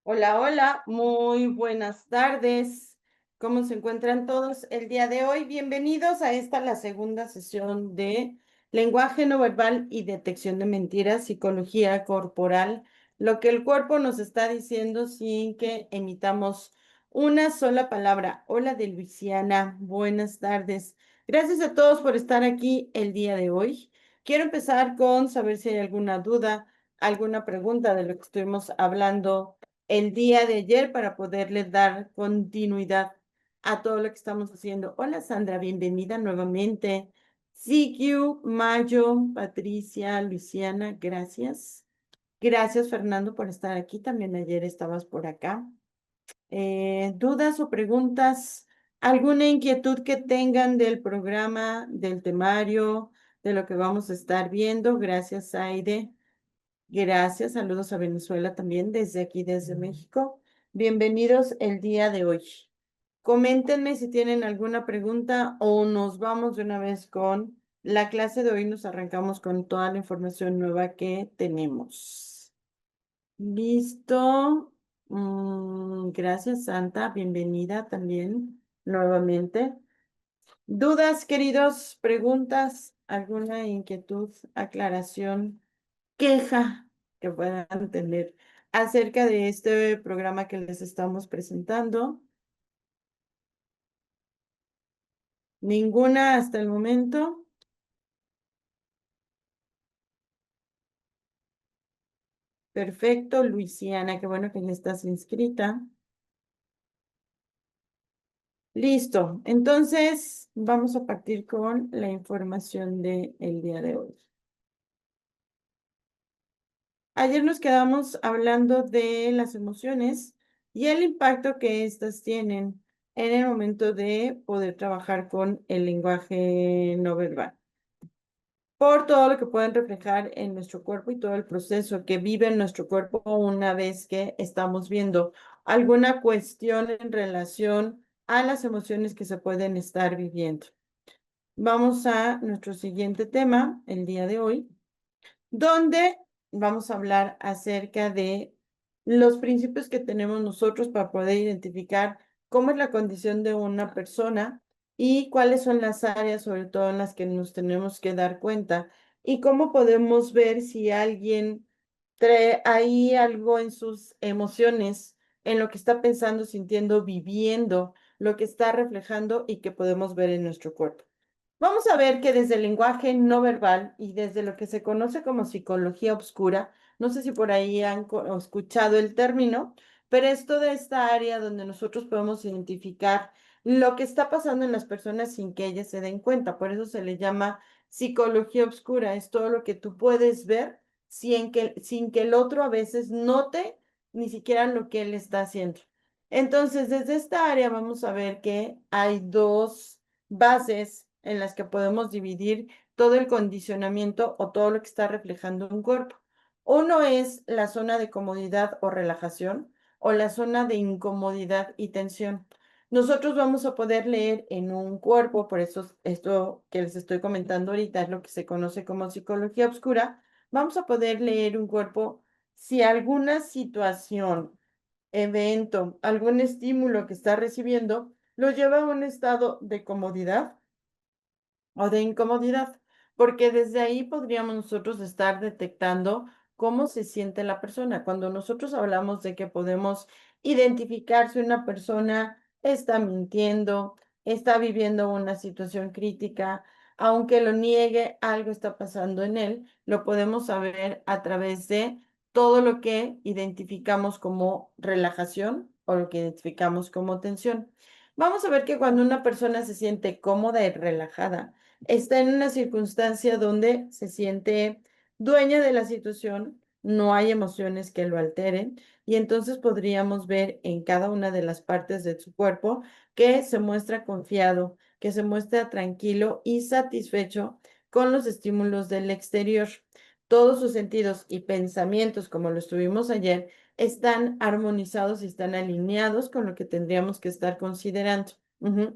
Hola, hola, muy buenas tardes. ¿Cómo se encuentran todos el día de hoy? Bienvenidos a esta, la segunda sesión de lenguaje no verbal y detección de mentiras, psicología corporal, lo que el cuerpo nos está diciendo sin que emitamos una sola palabra. Hola de Luisiana, buenas tardes. Gracias a todos por estar aquí el día de hoy. Quiero empezar con saber si hay alguna duda, alguna pregunta de lo que estuvimos hablando el día de ayer para poderle dar continuidad a todo lo que estamos haciendo. Hola Sandra, bienvenida nuevamente. CQ, Mayo, Patricia, Luciana, gracias. Gracias Fernando por estar aquí. También ayer estabas por acá. ¿Dudas o preguntas? ¿Alguna inquietud que tengan del programa, del temario, de lo que vamos a estar viendo? Gracias, Aide. Gracias, saludos a Venezuela también desde aquí, desde México. Bienvenidos el día de hoy. Coméntenme si tienen alguna pregunta o nos vamos de una vez con la clase de hoy. Nos arrancamos con toda la información nueva que tenemos. Listo. Gracias, Santa. Bienvenida también nuevamente. ¿Dudas, queridos? ¿Preguntas? ¿Alguna inquietud, aclaración? Queja que puedan tener acerca de este programa que les estamos presentando. Ninguna hasta el momento. Perfecto, Luisiana, qué bueno que ya estás inscrita. Listo, entonces vamos a partir con la información del día de hoy. Ayer nos quedamos hablando de las emociones y el impacto que éstas tienen en el momento de poder trabajar con el lenguaje no verbal, por todo lo que pueden reflejar en nuestro cuerpo y todo el proceso que vive en nuestro cuerpo una vez que estamos viendo alguna cuestión en relación a las emociones que se pueden estar viviendo. Vamos a nuestro siguiente tema el día de hoy, donde vamos a hablar acerca de los principios que tenemos nosotros para poder identificar cómo es la condición de una persona y cuáles son las áreas, sobre todo en las que nos tenemos que dar cuenta, y cómo podemos ver si alguien trae ahí algo en sus emociones, en lo que está pensando, sintiendo, viviendo, lo que está reflejando y que podemos ver en nuestro cuerpo. Vamos a ver que desde el lenguaje no verbal y desde lo que se conoce como psicología oscura, no sé si por ahí han escuchado el término, pero es toda esta área donde nosotros podemos identificar lo que está pasando en las personas sin que ellas se den cuenta. Por eso se le llama psicología oscura. Es todo lo que tú puedes ver sin que el otro a veces note ni siquiera lo que él está haciendo. Entonces, desde esta área vamos a ver que hay dos bases en las que podemos dividir todo el condicionamiento o todo lo que está reflejando un cuerpo. Uno es la zona de comodidad o relajación o la zona de incomodidad y tensión. Nosotros vamos a poder leer en un cuerpo, por eso esto que les estoy comentando ahorita es lo que se conoce como psicología oscura. Vamos a poder leer un cuerpo si alguna situación, evento, algún estímulo que está recibiendo lo lleva a un estado de comodidad o de incomodidad, porque desde ahí podríamos nosotros estar detectando cómo se siente la persona. Cuando nosotros hablamos de que podemos identificar si una persona está mintiendo, está viviendo una situación crítica, aunque lo niegue, algo está pasando en él, lo podemos saber a través de todo lo que identificamos como relajación o lo que identificamos como tensión. Vamos a ver que cuando una persona se siente cómoda y relajada, está en una circunstancia donde se siente dueña de la situación, no hay emociones que lo alteren y entonces podríamos ver en cada una de las partes de su cuerpo que se muestra confiado, que se muestra tranquilo y satisfecho con los estímulos del exterior. Todos sus sentidos y pensamientos, como lo estuvimos ayer, están armonizados y están alineados con lo que tendríamos que estar considerando. Ujú.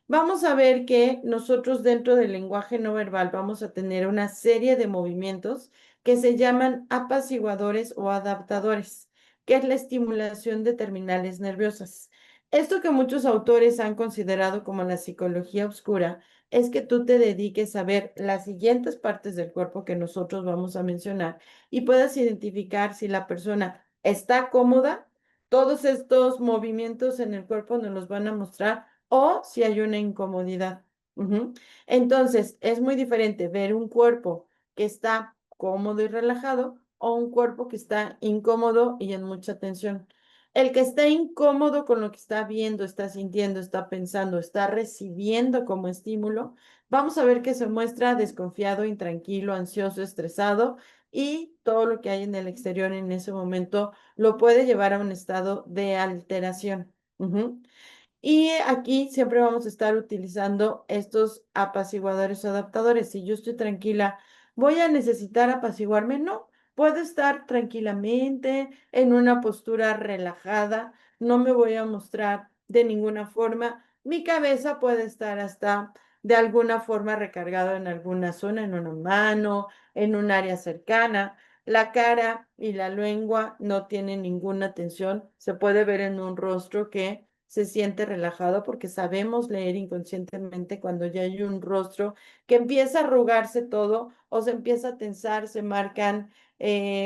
Vamos a ver que nosotros dentro del lenguaje no verbal vamos a tener una serie de movimientos que se llaman apaciguadores o adaptadores, que es la estimulación de terminales nerviosas. Esto que muchos autores han considerado como la psicología oscura es que tú te dediques a ver las siguientes partes del cuerpo que nosotros vamos a mencionar y puedas identificar si la persona está cómoda. Todos estos movimientos en el cuerpo nos los van a mostrar o si hay una incomodidad. Ujú. Entonces, es muy diferente ver un cuerpo que está cómodo y relajado o un cuerpo que está incómodo y en mucha tensión. El que está incómodo con lo que está viendo, está sintiendo, está pensando, está recibiendo como estímulo, vamos a ver que se muestra desconfiado, intranquilo, ansioso, estresado y todo lo que hay en el exterior en ese momento lo puede llevar a un estado de alteración. Ujú. Y aquí siempre vamos a estar utilizando estos apaciguadores o adaptadores. Si yo estoy tranquila, ¿voy a necesitar apaciguarme? No, puedo estar tranquilamente en una postura relajada, no me voy a mostrar de ninguna forma. Mi cabeza puede estar hasta de alguna forma recargada en alguna zona, en una mano, en un área cercana. La cara y la lengua no tienen ninguna tensión. Se puede ver en un rostro que se siente relajado porque sabemos leer inconscientemente cuando ya hay un rostro que empieza a arrugarse todo o se empieza a tensar, se marcan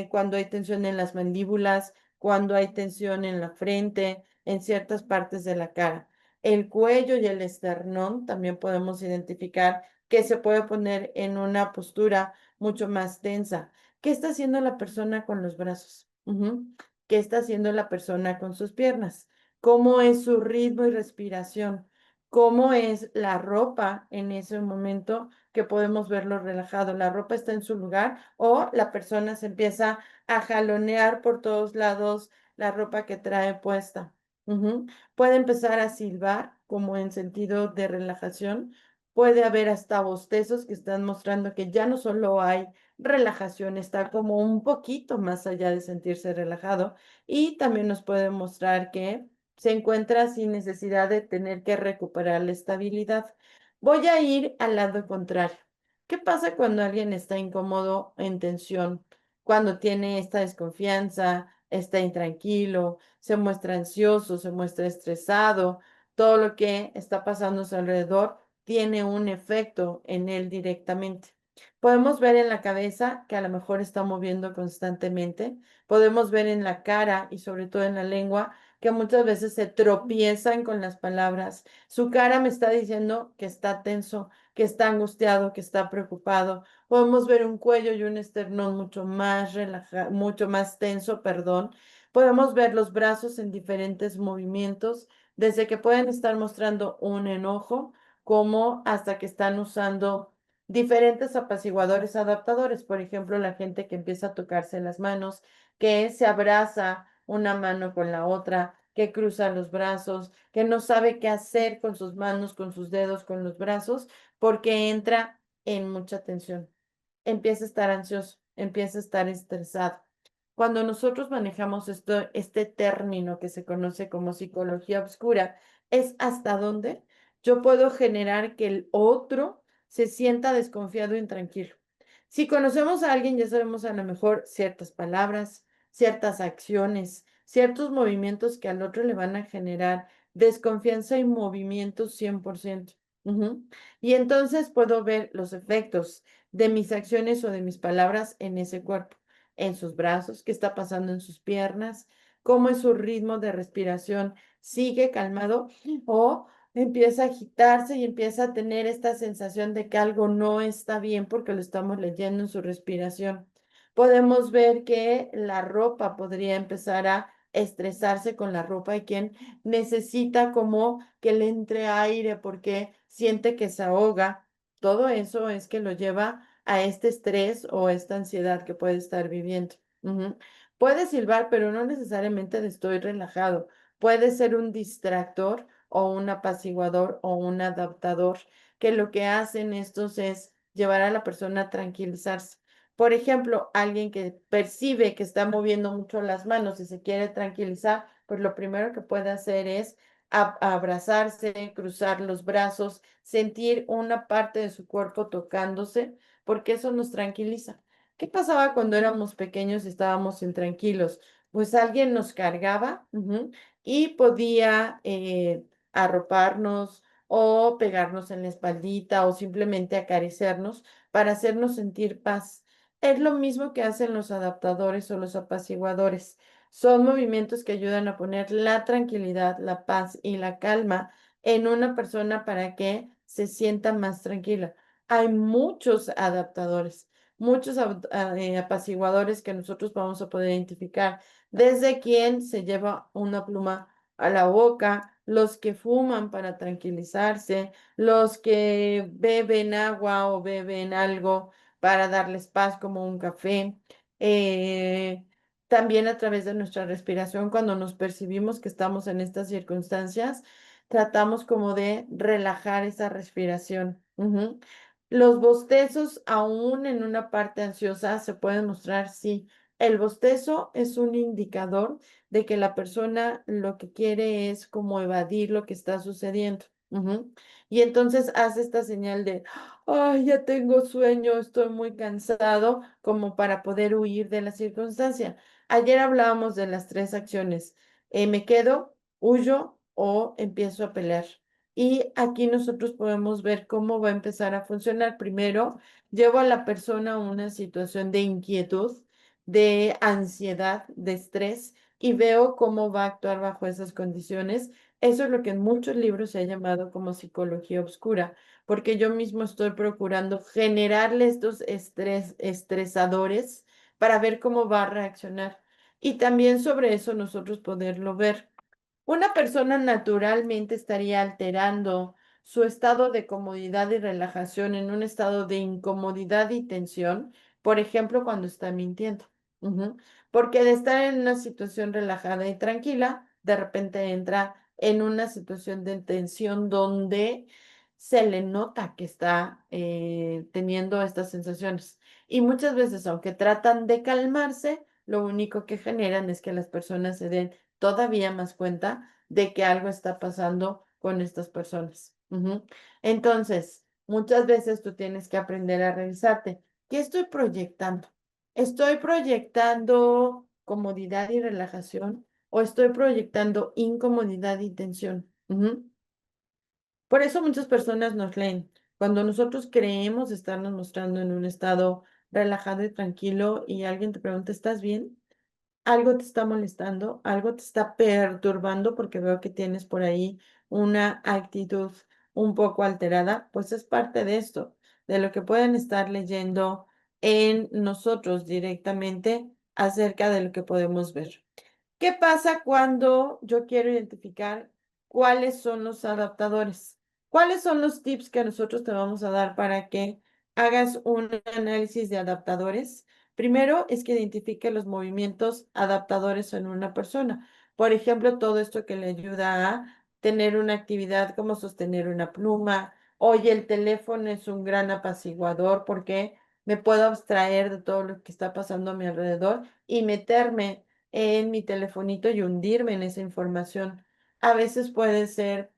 cuando hay tensión en las mandíbulas, cuando hay tensión en la frente, en ciertas partes de la cara. El cuello y el esternón también podemos identificar que se puede poner en una postura mucho más tensa. ¿Qué está haciendo la persona con los brazos? Ujú. ¿Qué está haciendo la persona con sus piernas? ¿Cómo es su ritmo y respiración? ¿Cómo es la ropa en ese momento que podemos verlo relajado? ¿La ropa está en su lugar o la persona se empieza a jalonear por todos lados la ropa que trae puesta? Ujú. Puede empezar a silbar como en sentido de relajación. Puede haber hasta bostezos que están mostrando que ya no solo hay relajación, está como un poquito más allá de sentirse relajado y también nos puede mostrar que se encuentra sin necesidad de tener que recuperar la estabilidad. Voy a ir al lado contrario. ¿Qué pasa cuando alguien está incómodo, en tensión? Cuando tiene esta desconfianza, está intranquilo, se muestra ansioso, se muestra estresado, todo lo que está pasando a su alrededor tiene un efecto en él directamente. Podemos ver en la cabeza que a lo mejor está moviendo constantemente. Podemos ver en la cara y sobre todo en la lengua que muchas veces se tropiezan con las palabras. Su cara me está diciendo que está tenso, que está angustiado, que está preocupado. Podemos ver un cuello y un esternón mucho más relajado, mucho más tenso, perdón. Podemos ver los brazos en diferentes movimientos, desde que pueden estar mostrando un enojo, como hasta que están usando diferentes apaciguadores adaptadores. Por ejemplo, la gente que empieza a tocarse las manos, que se abraza una mano con la otra, que cruza los brazos, que no sabe qué hacer con sus manos, con sus dedos, con los brazos, porque entra en mucha tensión. Empieza a estar ansioso, empieza a estar estresado. Cuando nosotros manejamos esto, este término que se conoce como psicología oscura, es hasta dónde yo puedo generar que el otro se sienta desconfiado e intranquilo. Si conocemos a alguien, ya sabemos a lo mejor ciertas palabras, ciertas acciones, ciertos movimientos que al otro le van a generar desconfianza y movimiento 100%. Ujú. Y entonces puedo ver los efectos de mis acciones o de mis palabras en ese cuerpo, en sus brazos, qué está pasando en sus piernas, cómo es su ritmo de respiración, sigue calmado o empieza a agitarse y empieza a tener esta sensación de que algo no está bien porque lo estamos leyendo en su respiración. Podemos ver que la ropa podría empezar a estresarse con la ropa y quien necesita como que le entre aire porque siente que se ahoga. Todo eso es que lo lleva a este estrés o esta ansiedad que puede estar viviendo. Ujú. Puede silbar, pero no necesariamente de estoy relajado. Puede ser un distractor o un apaciguador o un adaptador, que lo que hacen estos es llevar a la persona a tranquilizarse. Por ejemplo, alguien que percibe que está moviendo mucho las manos y se quiere tranquilizar, pues lo primero que puede hacer es abrazarse, cruzar los brazos, sentir una parte de su cuerpo tocándose, porque eso nos tranquiliza. ¿Qué pasaba cuando éramos pequeños y estábamos intranquilos? Pues alguien nos cargaba, y podía arroparnos o pegarnos en la espaldita o simplemente acariciarnos para hacernos sentir paz. Es lo mismo que hacen los adaptadores o los apaciguadores. Son movimientos que ayudan a poner la tranquilidad, la paz y la calma en una persona para que se sienta más tranquila. Hay muchos adaptadores, muchos apaciguadores que nosotros vamos a poder identificar, desde quien se lleva una pluma a la boca, los que fuman para tranquilizarse, los que beben agua o beben algo para darles paz como un café. eh, También a través de nuestra respiración, cuando nos percibimos que estamos en estas circunstancias, tratamos como de relajar esa respiración. Los bostezos, aún en una parte ansiosa, se pueden mostrar, sí. El bostezo es un indicador de que la persona lo que quiere es como evadir lo que está sucediendo. Y entonces hace esta señal de, ay, ya tengo sueño, estoy muy cansado, como para poder huir de la circunstancia. Ayer hablábamos de las tres acciones. Me quedo, huyo o empiezo a pelear. Y aquí nosotros podemos ver cómo va a empezar a funcionar. Primero, llevo a la persona a una situación de inquietud, de ansiedad, de estrés, y veo cómo va a actuar bajo esas condiciones. Eso es lo que en muchos libros se ha llamado como psicología oscura, porque yo mismo estoy procurando generarle estos estresadores para ver cómo va a reaccionar. Y también sobre eso nosotros poderlo ver. Una persona naturalmente estaría alterando su estado de comodidad y relajación en un estado de incomodidad y tensión, por ejemplo, cuando está mintiendo. Ujú. Porque de estar en una situación relajada y tranquila, de repente entra en una situación de tensión donde se le nota que está teniendo estas sensaciones. Y muchas veces, aunque tratan de calmarse, lo único que generan es que las personas se den todavía más cuenta de que algo está pasando con estas personas. Entonces, muchas veces tú tienes que aprender a revisarte. ¿Qué estoy proyectando? ¿Estoy proyectando comodidad y relajación o estoy proyectando incomodidad y tensión? Por eso muchas personas nos leen. Cuando nosotros creemos estarnos mostrando en un estado relajado y tranquilo y alguien te pregunta, ¿estás bien? Algo te está molestando, algo te está perturbando porque veo que tienes por ahí una actitud un poco alterada, pues es parte de esto, de lo que pueden estar leyendo en nosotros directamente acerca de lo que podemos ver. ¿Qué pasa cuando yo quiero identificar cuáles son los adaptadores? ¿Cuáles son los tips que nosotros te vamos a dar para que hagas un análisis de adaptadores? Primero es que identifique los movimientos adaptadores en una persona. Por ejemplo, todo esto que le ayuda a tener una actividad como sostener una pluma. Oye, el teléfono es un gran apaciguador porque me puedo abstraer de todo lo que está pasando a mi alrededor y meterme en mi telefonito y hundirme en esa información. A veces puede ser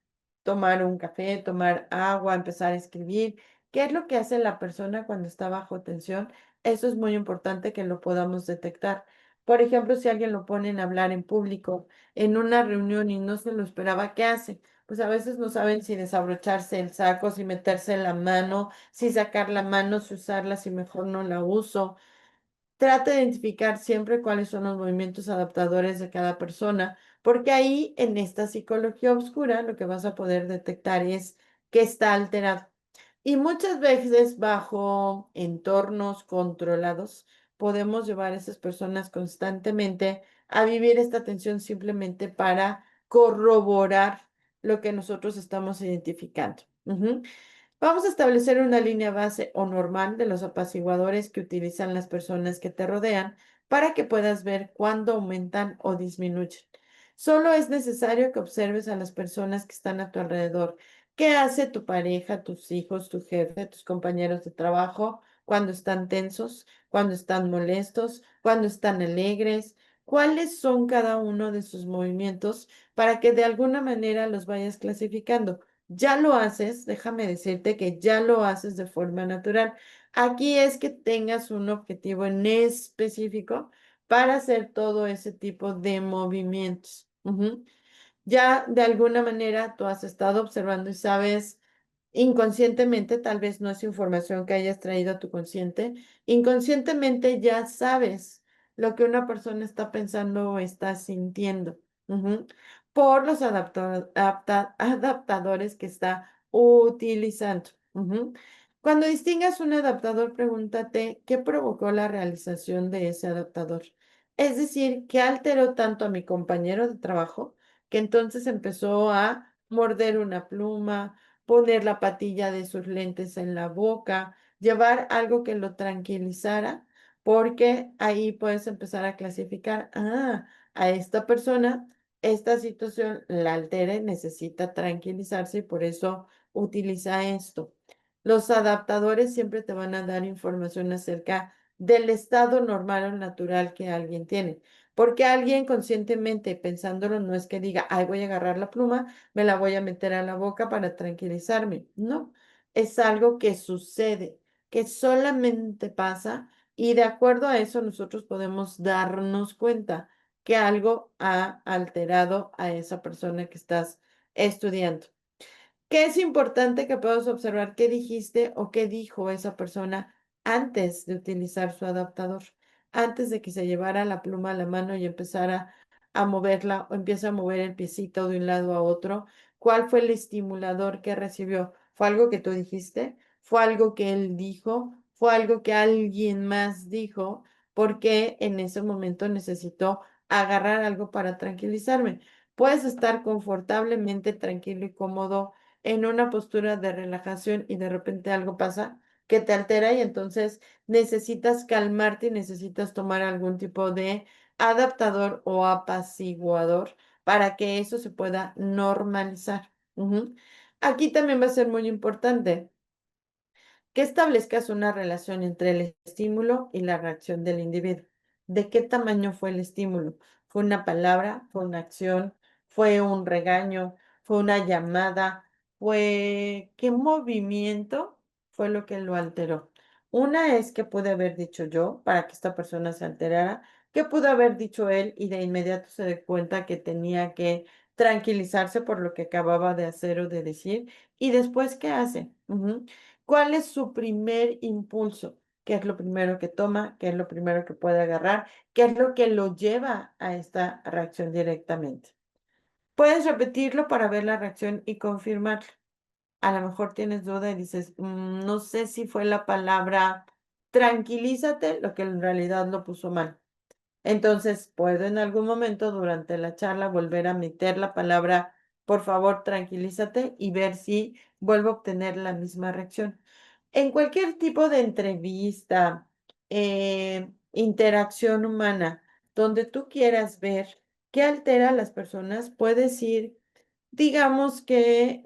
tomar un café, tomar agua, empezar a escribir. ¿Qué es lo que hace la persona cuando está bajo tensión? Eso es muy importante que lo podamos detectar. Por ejemplo, si alguien lo pone en hablar en público, en una reunión y no se lo esperaba, ¿qué hace? Pues a veces no saben si desabrocharse el saco, si meterse la mano, si sacar la mano, si usarla, si mejor no la uso. Trata de identificar siempre cuáles son los movimientos adaptadores de cada persona, porque ahí en esta psicología oscura lo que vas a poder detectar es que está alterado. Y muchas veces bajo entornos controlados podemos llevar a esas personas constantemente a vivir esta tensión simplemente para corroborar lo que nosotros estamos identificando. Vamos a establecer una línea base o normal de los apaciguadores que utilizan las personas que te rodean para que puedas ver cuándo aumentan o disminuyen. Solo es necesario que observes a las personas que están a tu alrededor. ¿Qué hace tu pareja, tus hijos, tu jefe, tus compañeros de trabajo cuando están tensos, cuando están molestos, cuando están alegres? cuáles son cada uno de sus movimientos para que de alguna manera los vayas clasificando. Ya lo haces, déjame decirte que ya lo haces de forma natural. Aquí es que tengas un objetivo en específico para hacer todo ese tipo de movimientos. Ujú. Ya de alguna manera tú has estado observando y sabes inconscientemente, tal vez no es información que hayas traído a tu consciente, inconscientemente ya sabes lo que una persona está pensando o está sintiendo. Ujú. Por los adaptadores que está utilizando. Ujú. Cuando distingas un adaptador, pregúntate qué provocó la realización de ese adaptador. Es decir, qué alteró tanto a mi compañero de trabajo que entonces empezó a morder una pluma, poner la patilla de sus lentes en la boca, llevar algo que lo tranquilizara, porque ahí puedes empezar a clasificar, a esta persona, esta situación la altera y necesita tranquilizarse y por eso utiliza esto. Los adaptadores siempre te van a dar información acerca del estado normal o natural que alguien tiene. Porque alguien conscientemente pensándolo no es que diga, ay, voy a agarrar la pluma, me la voy a meter a la boca para tranquilizarme. No, es algo que sucede, que solamente pasa y de acuerdo a eso nosotros podemos darnos cuenta que algo ha alterado a esa persona que estás estudiando. ¿Qué es importante que puedas observar qué dijiste o qué dijo esa persona antes de utilizar su adaptador? Antes de que se llevara la pluma a la mano y empezara a moverla o empieza a mover el piecito de un lado a otro. ¿Cuál fue el estimulador que recibió? ¿Fue algo que tú dijiste? ¿Fue algo que él dijo? ¿Fue algo que alguien más dijo? Porque en ese momento necesitó agarrar algo para tranquilizarme. Puedes estar confortablemente tranquilo y cómodo en una postura de relajación y de repente algo pasa que te altera y entonces necesitas calmarte y necesitas tomar algún tipo de adaptador o apaciguador para que eso se pueda normalizar. Ujú. Aquí también va a ser muy importante que establezcas una relación entre el estímulo y la reacción del individuo. ¿De qué tamaño fue el estímulo? ¿Fue una palabra? ¿Fue una acción? ¿Fue un regaño? ¿Fue una llamada? ¿Fue qué movimiento fue lo que lo alteró? Una es que pude haber dicho yo para que esta persona se alterara, que pudo haber dicho él y de inmediato se dio cuenta que tenía que tranquilizarse por lo que acababa de hacer o de decir. ¿Y después qué hace? Ujú. ¿Cuál es su primer impulso? ¿Qué es lo primero que toma? ¿Qué es lo primero que puede agarrar? ¿Qué es lo que lo lleva a esta reacción directamente? Puedes repetirlo para ver la reacción y confirmarlo. A lo mejor tienes duda y dices, no sé si fue la palabra tranquilízate lo que en realidad lo puso mal. Entonces, puedo en algún momento durante la charla volver a meter la palabra, por favor, tranquilízate y ver si vuelvo a obtener la misma reacción. En cualquier tipo de entrevista, interacción humana, donde tú quieras ver qué altera a las personas, puedes ir, digamos que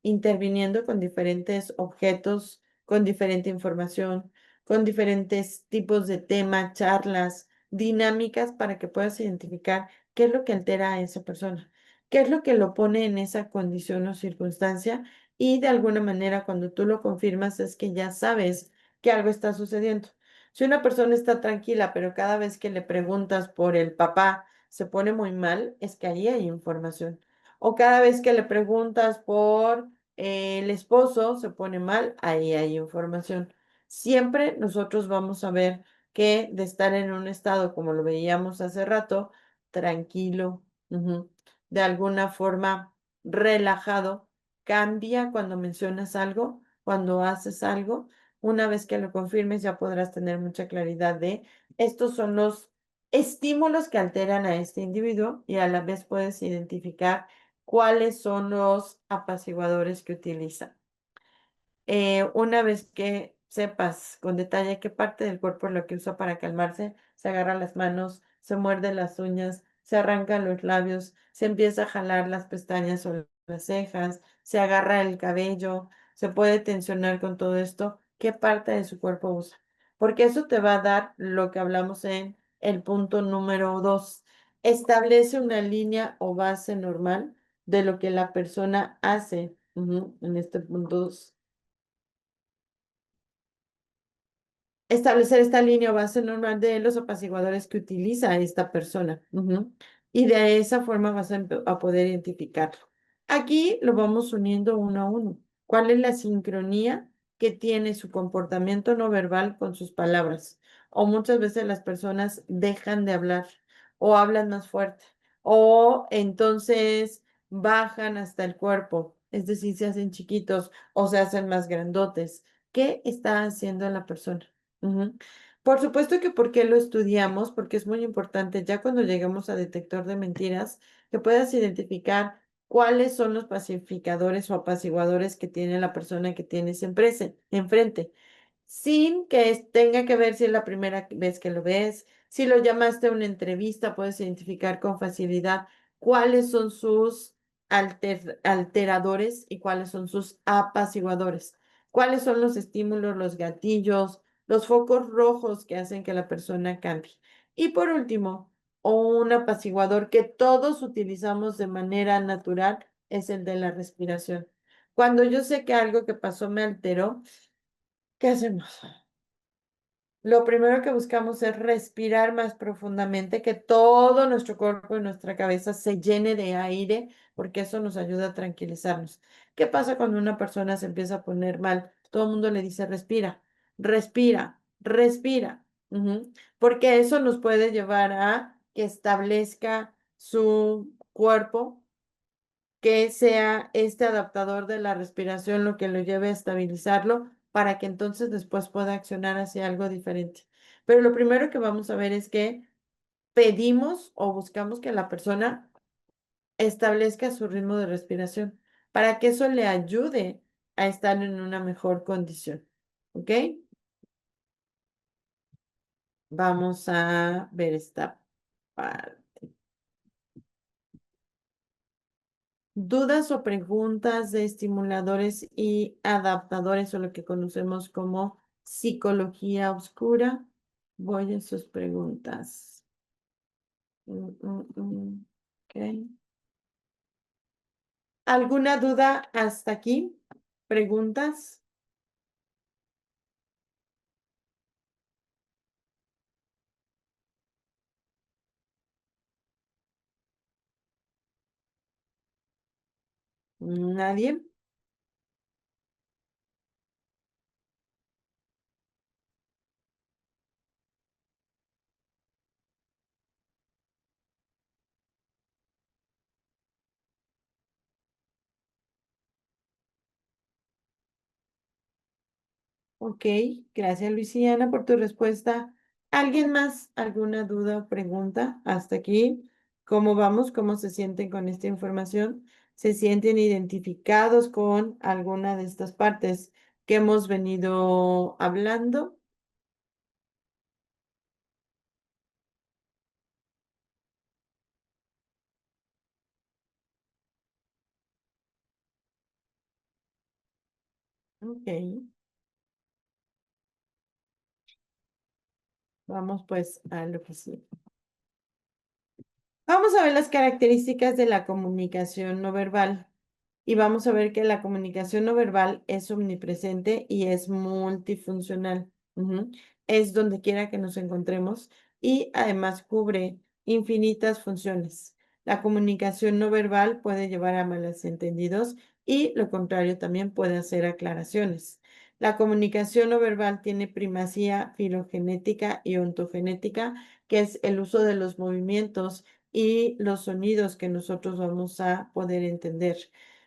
interviniendo con diferentes objetos, con diferente información, con diferentes tipos de tema, charlas, dinámicas para que puedas identificar qué es lo que altera a esa persona, qué es lo que lo pone en esa condición o circunstancia y de alguna manera cuando tú lo confirmas es que ya sabes que algo está sucediendo. Si una persona está tranquila, pero cada vez que le preguntas por el papá se pone muy mal, es que ahí hay información. O cada vez que le preguntas por el esposo se pone mal, ahí hay información. Siempre nosotros vamos a ver que de estar en un estado, como lo veíamos hace rato, tranquilo, de alguna forma relajado, cambia cuando mencionas algo, cuando haces algo. Una vez que lo confirmes, ya podrás tener mucha claridad de estos son los estímulos que alteran a este individuo y a la vez puedes identificar cuáles son los apaciguadores que utiliza. Una vez que sepas con detalle qué parte del cuerpo es lo que usa para calmarse, se agarra las manos, se muerde las uñas, se arrancan los labios, se empieza a jalar las pestañas o las cejas, se agarra el cabello, se puede tensionar con todo esto, qué parte de su cuerpo usa. Porque eso te va a dar lo que hablamos en el punto número 2. Establece una línea o base normal de lo que la persona hace. En este punto 2. Establecer esta línea o base normal de los apaciguadores que utiliza esta persona. Y de esa forma vas a poder identificarlo. Aquí lo vamos uniendo uno a uno. ¿Cuál es la sincronía que tiene su comportamiento no verbal con sus palabras? O muchas veces las personas dejan de hablar o hablan más fuerte o entonces bajan hasta el cuerpo, es decir, se hacen chiquitos o se hacen más grandotes. ¿Qué está haciendo la persona? Ujú. Por supuesto que porque lo estudiamos, porque es muy importante ya cuando lleguemos a detector de mentiras, que puedas identificar cuáles son los pacificadores o apaciguadores que tiene la persona que tienes enfrente sin que tenga que ver si es la primera vez que lo ves. Si lo llamaste a una entrevista, puedes identificar con facilidad cuáles son sus alteradores y cuáles son sus apaciguadores. Cuáles son los estímulos, los gatillos, los focos rojos que hacen que la persona cambie. Y por último, un apaciguador que todos utilizamos de manera natural es el de la respiración. Cuando yo sé que algo que pasó me alteró, ¿qué hacemos? Lo primero que buscamos es respirar más profundamente, que todo nuestro cuerpo y nuestra cabeza se llene de aire, porque eso nos ayuda a tranquilizarnos. ¿Qué pasa cuando una persona se empieza a poner mal? Todo el mundo le dice, respira, respira, respira. Porque eso nos puede llevar a que establezca su cuerpo, que sea este adaptador de la respiración lo que lo lleve a estabilizarlo para que entonces después pueda accionar hacia algo diferente. Pero lo primero que vamos a ver es que pedimos o buscamos que la persona establezca su ritmo de respiración para que eso le ayude a estar en una mejor condición. ¿Ok? Vamos a ver esta parte. Dudas o preguntas de estimuladores y adaptadores o lo que conocemos como psicología oscura. Voy a sus preguntas. Ok. ¿Alguna duda hasta aquí? ¿Preguntas? ¿Nadie? Ok, gracias Luisiana por tu respuesta. ¿Alguien más? ¿Alguna duda o pregunta hasta aquí? ¿Cómo vamos? ¿Cómo se sienten con esta información? ¿Se sienten identificados con alguna de estas partes que hemos venido hablando? Ok, vamos pues a lo que sí. Vamos a ver las características de la comunicación no verbal y vamos a ver que la comunicación no verbal es omnipresente y es multifuncional. Es donde quiera que nos encontremos y además cubre infinitas funciones. La comunicación no verbal puede llevar a malos entendidos y lo contrario también puede hacer aclaraciones. La comunicación no verbal tiene primacía filogenética y ontogenética, que es el uso de los movimientos y los sonidos que nosotros vamos a poder entender.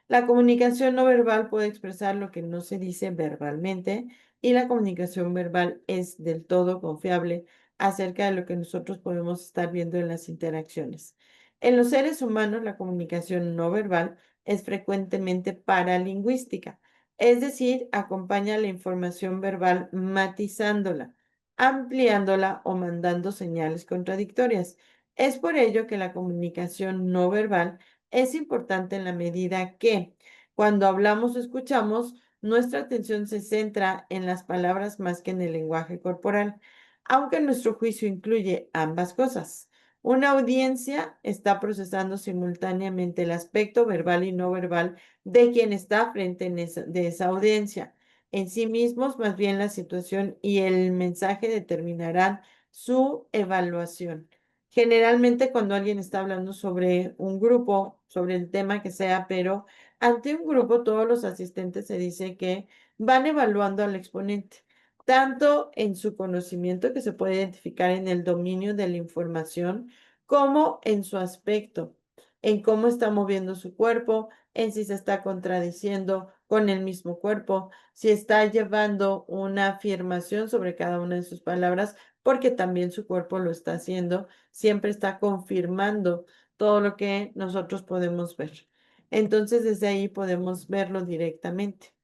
La comunicación no verbal puede expresar lo que no se dice verbalmente y la comunicación verbal es del todo confiable acerca de lo que nosotros podemos estar viendo en las interacciones. En los seres humanos, la comunicación no verbal es frecuentemente paralingüística, es decir, acompaña la información verbal matizándola, ampliándola o mandando señales contradictorias. Es por ello que la comunicación no verbal es importante en la medida que cuando hablamos o escuchamos, nuestra atención se centra en las palabras más que en el lenguaje corporal. aunque nuestro juicio incluye ambas cosas. Una audiencia está procesando simultáneamente el aspecto verbal y no verbal de quien está frente de esa audiencia. En sí mismos, más bien la situación y el mensaje determinarán su evaluación. Generalmente cuando alguien está hablando sobre un grupo, sobre el tema que sea, pero ante un grupo todos los asistentes se dice que van evaluando al exponente tanto en su conocimiento, que se puede identificar en el dominio de la información, como en su aspecto, en cómo está moviendo su cuerpo, en si se está contradiciendo con el mismo cuerpo, si está llevando una afirmación sobre cada una de sus palabras, porque también su cuerpo lo está haciendo, siempre está confirmando todo lo que nosotros podemos ver. Entonces, desde ahí podemos verlo directamente.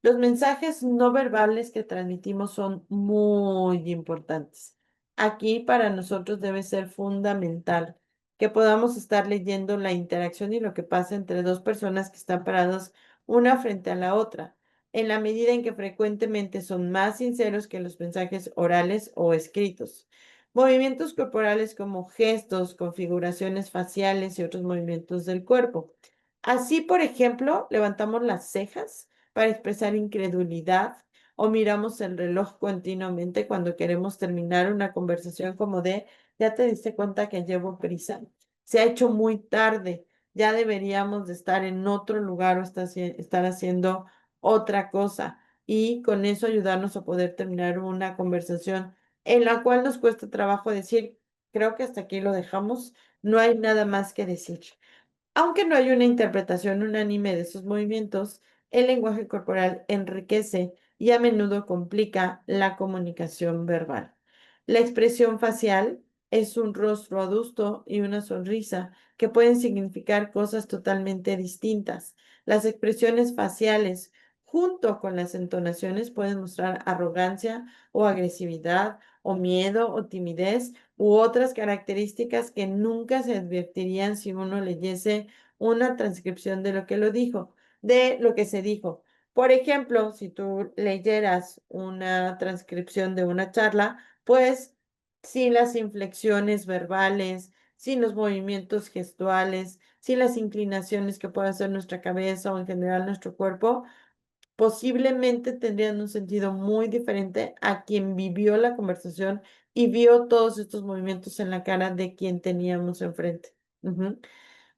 Los mensajes no verbales que transmitimos son muy importantes. Aquí para nosotros debe ser fundamental que podamos estar leyendo la interacción y lo que pasa entre dos personas que están paradas una frente a la otra, en la medida en que frecuentemente son más sinceros que los mensajes orales o escritos. Movimientos corporales como gestos, configuraciones faciales y otros movimientos del cuerpo. Así, por ejemplo, levantamos las cejas para expresar incredulidad o miramos el reloj continuamente cuando queremos terminar una conversación como de, ya te diste cuenta que llevo prisa, se ha hecho muy tarde, ya deberíamos de estar en otro lugar o estar haciendo otra cosa y con eso ayudarnos a poder terminar una conversación en la cual nos cuesta trabajo decir, creo que hasta aquí lo dejamos, no hay nada más que decir. Aunque no hay una interpretación unánime de sus movimientos, el lenguaje corporal enriquece y a menudo complica la comunicación verbal. La expresión facial es un rostro adusto y una sonrisa que pueden significar cosas totalmente distintas. Las expresiones faciales, junto con las entonaciones, pueden mostrar arrogancia o agresividad o miedo o timidez u otras características que nunca se advertirían si uno leyese una transcripción de lo que lo dijo, de lo que se dijo. Por ejemplo, si tú leyeras una transcripción de una charla, pues sin las inflexiones verbales, sin los movimientos gestuales, sin las inclinaciones que puede hacer nuestra cabeza o en general nuestro cuerpo, posiblemente tendrían un sentido muy diferente a quien vivió la conversación y vio todos estos movimientos en la cara de quien teníamos enfrente. Ujú.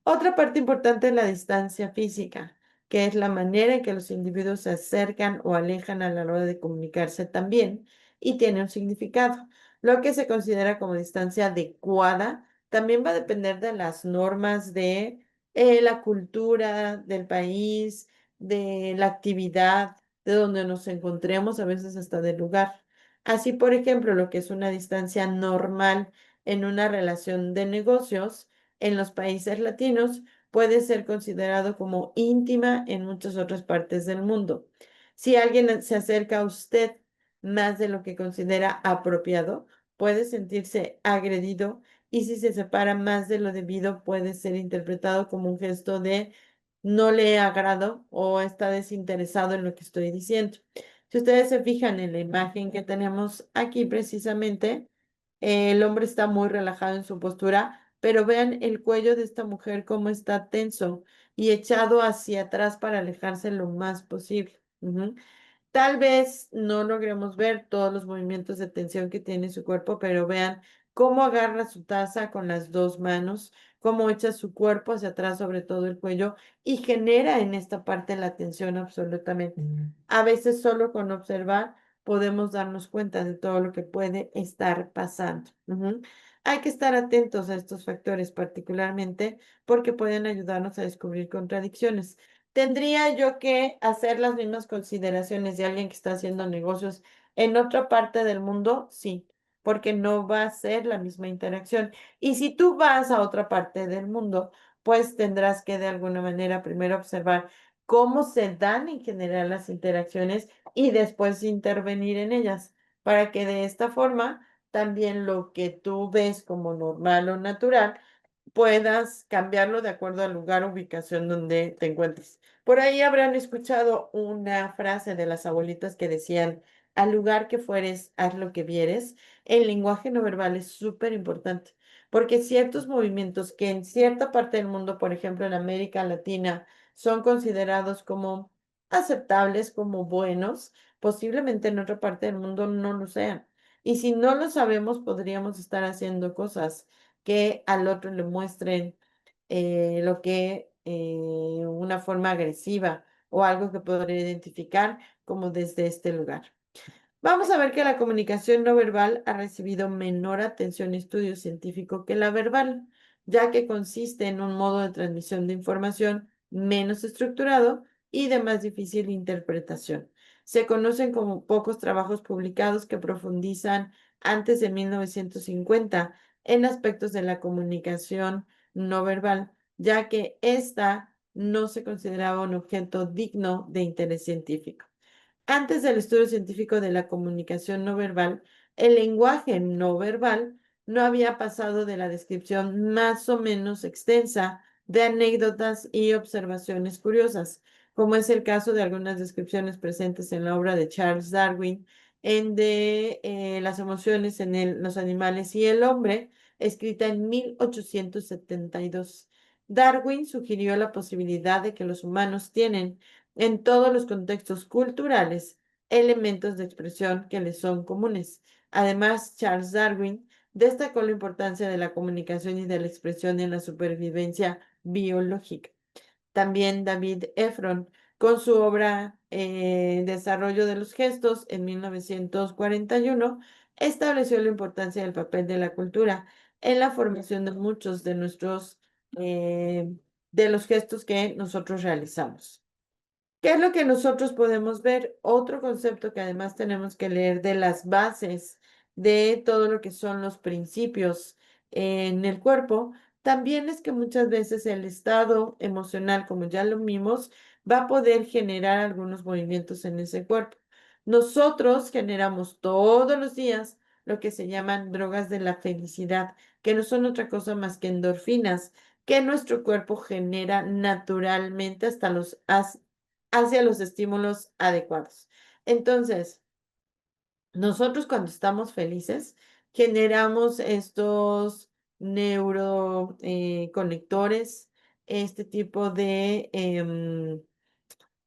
Otra parte importante es la distancia física, que es la manera en que los individuos se acercan o alejan a la hora de comunicarse también y tiene un significado. Lo que se considera como distancia adecuada también va a depender de las normas de la cultura del país, de la actividad, de donde nos encontremos, a veces hasta del lugar. Así, por ejemplo, lo que es una distancia normal en una relación de negocios en los países latinos puede ser considerado como íntima en muchas otras partes del mundo. Si alguien se acerca a usted más de lo que considera apropiado, puede sentirse agredido y si se separa más de lo debido, puede ser interpretado como un gesto de no le agrado o está desinteresado en lo que estoy diciendo. Si ustedes se fijan en la imagen que tenemos aquí precisamente, el hombre está muy relajado en su postura, pero vean el cuello de esta mujer cómo está tenso y echado hacia atrás para alejarse lo más posible. Ujú. Tal vez no logremos ver todos los movimientos de tensión que tiene su cuerpo, pero vean cómo agarra su taza con las dos manos, cómo echa su cuerpo hacia atrás sobre todo el cuello y genera en esta parte la tensión absolutamente. A veces solo con observar podemos darnos cuenta de todo lo que puede estar pasando. Ujú. Hay que estar atentos a estos factores particularmente porque pueden ayudarnos a descubrir contradicciones. ¿Tendría yo que hacer las mismas consideraciones de alguien que está haciendo negocios en otra parte del mundo? Sí, porque no va a ser la misma interacción. Y si tú vas a otra parte del mundo, pues tendrás que de alguna manera primero observar cómo se dan en general las interacciones y después intervenir en ellas, para que de esta forma también lo que tú ves como normal o natural puedas cambiarlo de acuerdo al lugar o ubicación donde te encuentres. Por ahí habrán escuchado una frase de las abuelitas que decían, al lugar que fueres, haz lo que vieres, el lenguaje no verbal es súper importante, porque ciertos movimientos que en cierta parte del mundo, por ejemplo en América Latina, son considerados como aceptables, como buenos, posiblemente en otra parte del mundo no lo sean. Y si no lo sabemos, podríamos estar haciendo cosas que al otro le muestren lo que una forma agresiva o algo que podría identificar como desde este lugar. Vamos a ver que la comunicación no verbal ha recibido menor atención y estudio científico que la verbal, ya que consiste en un modo de transmisión de información menos estructurado y de más difícil interpretación. Se conocen como pocos trabajos publicados que profundizan antes de 1950 en aspectos de la comunicación no verbal, ya que ésta no se consideraba un objeto digno de interés científico. Antes del estudio científico de la comunicación no verbal, el lenguaje no verbal no había pasado de la descripción más o menos extensa de anécdotas y observaciones curiosas, como es el caso de algunas descripciones presentes en la obra de Charles Darwin, en de las emociones en los animales y el hombre, escrita en 1872. Darwin sugirió la posibilidad de que los humanos tienen en todos los contextos culturales elementos de expresión que les son comunes. Además, Charles Darwin destacó la importancia de la comunicación y de la expresión en la supervivencia biológica. También David Efron, con su obra Desarrollo de los Gestos en 1941, estableció la importancia del papel de la cultura en la formación de muchos de eh, de los gestos que nosotros realizamos. ¿Qué es lo que nosotros podemos ver? Otro concepto que además tenemos que leer de las bases de todo lo que son los principios en el cuerpo, también es que muchas veces el estado emocional, como ya lo vimos, va a poder generar algunos movimientos en ese cuerpo. Nosotros generamos todos los días lo que se llaman drogas de la felicidad, que no son otra cosa más que endorfinas que nuestro cuerpo genera naturalmente hacia los estímulos adecuados. Entonces, nosotros cuando estamos felices, generamos estos neuroconectores, este tipo de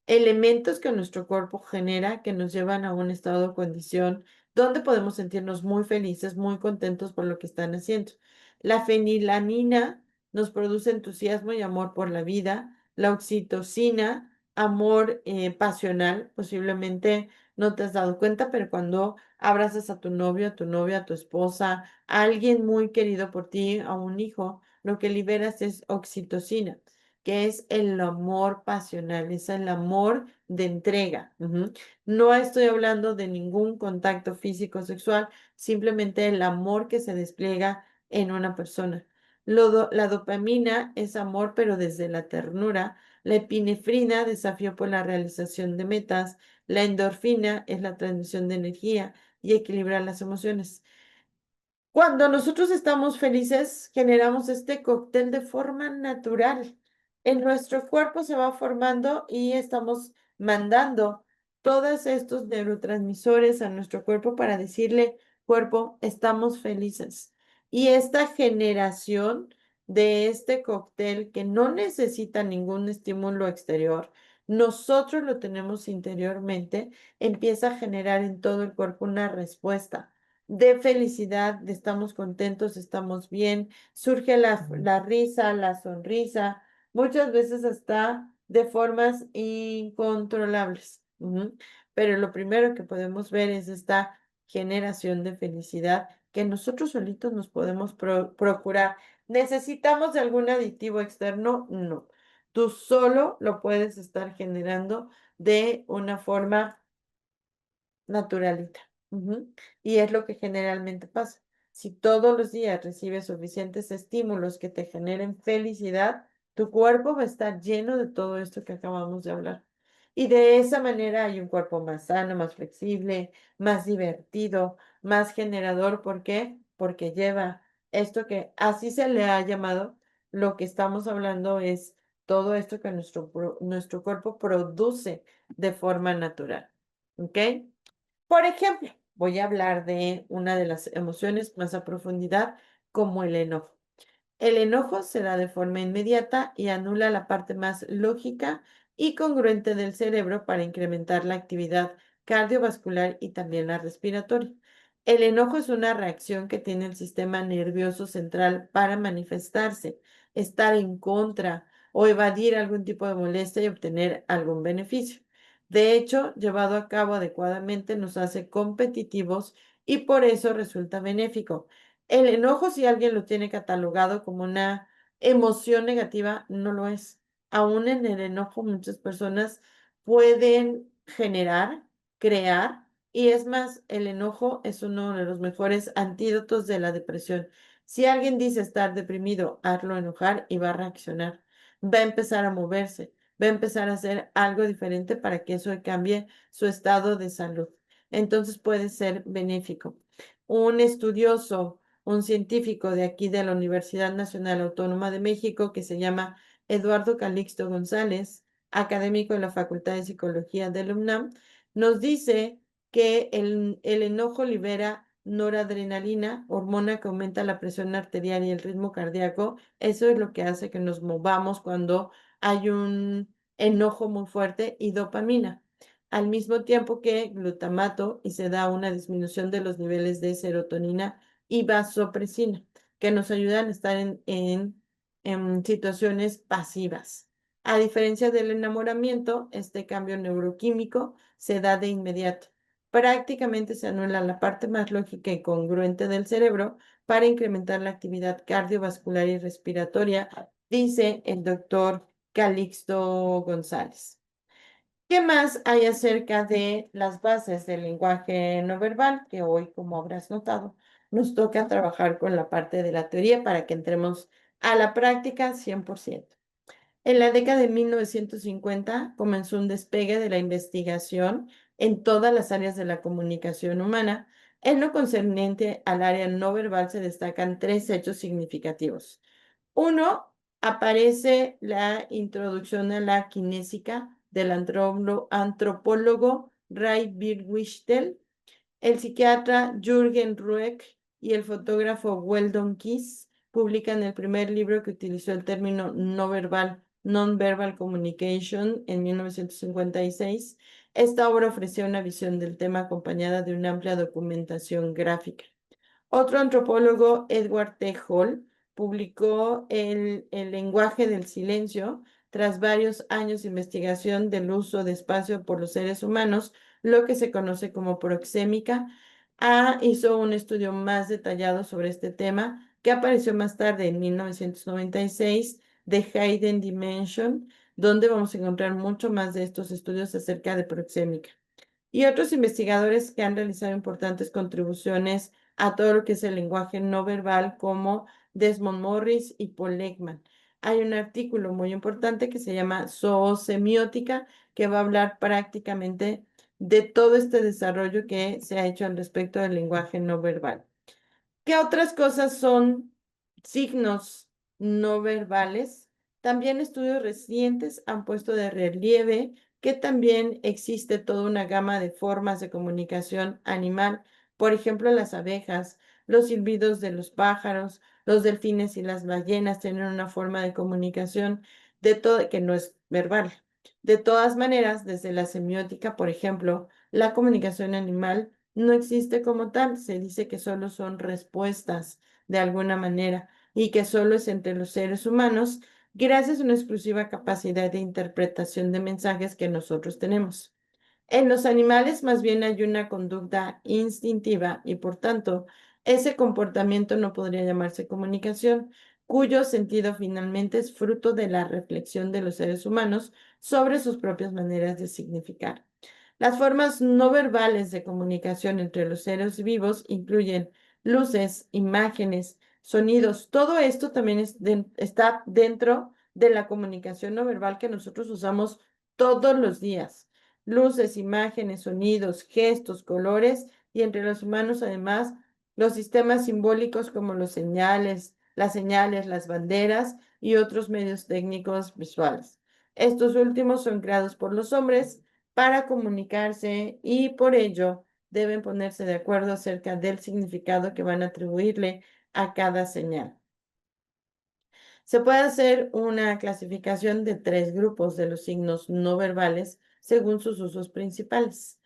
elementos que nuestro cuerpo genera que nos llevan a un estado de condición donde podemos sentirnos muy felices, muy contentos por lo que están haciendo. La fenilanina nos produce entusiasmo y amor por la vida. La oxitocina, amor pasional, posiblemente no te has dado cuenta, pero cuando abrazas a tu novio, a tu novia, a tu esposa, a alguien muy querido por ti, a un hijo, lo que liberas es oxitocina, que es el amor pasional, es el amor de entrega. No estoy hablando de ningún contacto físico o sexual, simplemente el amor que se despliega en una persona. La dopamina es amor, pero desde la ternura. La epinefrina, desafío por la realización de metas. La endorfina es la transmisión de energía y equilibrar las emociones. Cuando nosotros estamos felices, generamos este cóctel de forma natural. En nuestro cuerpo se va formando y estamos mandando todos estos neurotransmisores a nuestro cuerpo para decirle, cuerpo, estamos felices. Y esta generación de este cóctel que no necesita ningún estímulo exterior, nosotros lo tenemos interiormente, empieza a generar en todo el cuerpo una respuesta de felicidad, de estamos contentos, estamos bien, surge la risa, la sonrisa, muchas veces hasta de formas incontrolables. Pero lo primero que podemos ver es esta generación de felicidad que nosotros solitos nos podemos procurar. ¿Necesitamos de algún aditivo externo? No. Tú solo lo puedes estar generando de una forma naturalita. Y es lo que generalmente pasa. Si todos los días recibes suficientes estímulos que te generen felicidad, tu cuerpo va a estar lleno de todo esto que acabamos de hablar. Y de esa manera hay un cuerpo más sano, más flexible, más divertido, más generador. ¿Por qué? Porque lleva esto que así se le ha llamado. Lo que estamos hablando es todo esto que nuestro cuerpo produce de forma natural. ¿Ok? Por ejemplo, voy a hablar de una de las emociones más a profundidad, como el enojo. El enojo se da de forma inmediata y anula la parte más lógica y congruente del cerebro para incrementar la actividad cardiovascular y también la respiratoria. El enojo es una reacción que tiene el sistema nervioso central para manifestarse, estar en contra o evadir algún tipo de molestia y obtener algún beneficio. De hecho, llevado a cabo adecuadamente nos hace competitivos y por eso resulta benéfico. El enojo, si alguien lo tiene catalogado como una emoción negativa, no lo es. Aún en el enojo, muchas personas pueden generar, crear, y es más, el enojo es uno de los mejores antídotos de la depresión. Si alguien dice estar deprimido, hazlo enojar y va a reaccionar. Va a empezar a moverse, va a empezar a hacer algo diferente para que eso cambie su estado de salud. Entonces puede ser benéfico. Un estudioso, un científico de aquí de la Universidad Nacional Autónoma de México que se llama Eduardo Calixto González, académico de la Facultad de Psicología de la UNAM, nos dice que el enojo libera noradrenalina, hormona que aumenta la presión arterial y el ritmo cardíaco. Eso es lo que hace que nos movamos cuando hay un enojo muy fuerte, y dopamina al mismo tiempo que glutamato, y se da una disminución de los niveles de serotonina y vasopresina, que nos ayudan a estar en situaciones pasivas. A diferencia del enamoramiento, este cambio neuroquímico se da de inmediato. Prácticamente se anula la parte más lógica y congruente del cerebro para incrementar la actividad cardiovascular y respiratoria, dice el doctor Calixto González. ¿Qué más hay acerca de las bases del lenguaje no verbal? Que hoy, como habrás notado, nos toca trabajar con la parte de la teoría para que entremos a la práctica 100%. En la década de 1950 comenzó un despegue de la investigación en todas las áreas de la comunicación humana. En lo concerniente al área no verbal se destacan tres hechos significativos. Uno, aparece la introducción a la kinésica del antropólogo Ray Birdwhistell, el psiquiatra Jürgen Rueck y el fotógrafo Weldon Kees publican el primer libro que utilizó el término no verbal, Non-Verbal Communication, en 1956. Esta obra ofrecía una visión del tema acompañada de una amplia documentación gráfica. Otro antropólogo, Edward T. Hall, publicó el lenguaje del silencio tras varios años de investigación del uso de espacio por los seres humanos, lo que se conoce como proxémica. Hizo un estudio más detallado sobre este tema que apareció más tarde en 1996 de Hidden Dimension, donde vamos a encontrar mucho más de estos estudios acerca de proxémica y otros investigadores que han realizado importantes contribuciones a todo lo que es el lenguaje no verbal, como Desmond Morris y Paul Ekman. Hay un artículo muy importante que se llama Zoosemiótica, que va a hablar prácticamente de todo este desarrollo que se ha hecho al respecto del lenguaje no verbal. ¿Qué otras cosas son signos no verbales? También estudios recientes han puesto de relieve que también existe toda una gama de formas de comunicación animal. Por ejemplo, las abejas, los silbidos de los pájaros, los delfines y las ballenas tienen una forma de comunicación de todo que no es verbal. De todas maneras, desde la semiótica, por ejemplo, la comunicación animal no existe como tal. Se dice que solo son respuestas de alguna manera y que solo es entre los seres humanos gracias a una exclusiva capacidad de interpretación de mensajes que nosotros tenemos. En los animales más bien hay una conducta instintiva y por tanto ese comportamiento no podría llamarse comunicación, cuyo sentido finalmente es fruto de la reflexión de los seres humanos sobre sus propias maneras de significar. Las formas no verbales de comunicación entre los seres vivos incluyen luces, imágenes, sonidos. Todo esto también está dentro de la comunicación no verbal que nosotros usamos todos los días. Luces, imágenes, sonidos, gestos, colores, y entre los humanos además los sistemas simbólicos como las señales, las banderas y otros medios técnicos visuales. Estos últimos son creados por los hombres para comunicarse y por ello deben ponerse de acuerdo acerca del significado que van a atribuirle a cada señal. Se puede hacer una clasificación de 3 grupos de los signos no verbales según sus usos principales.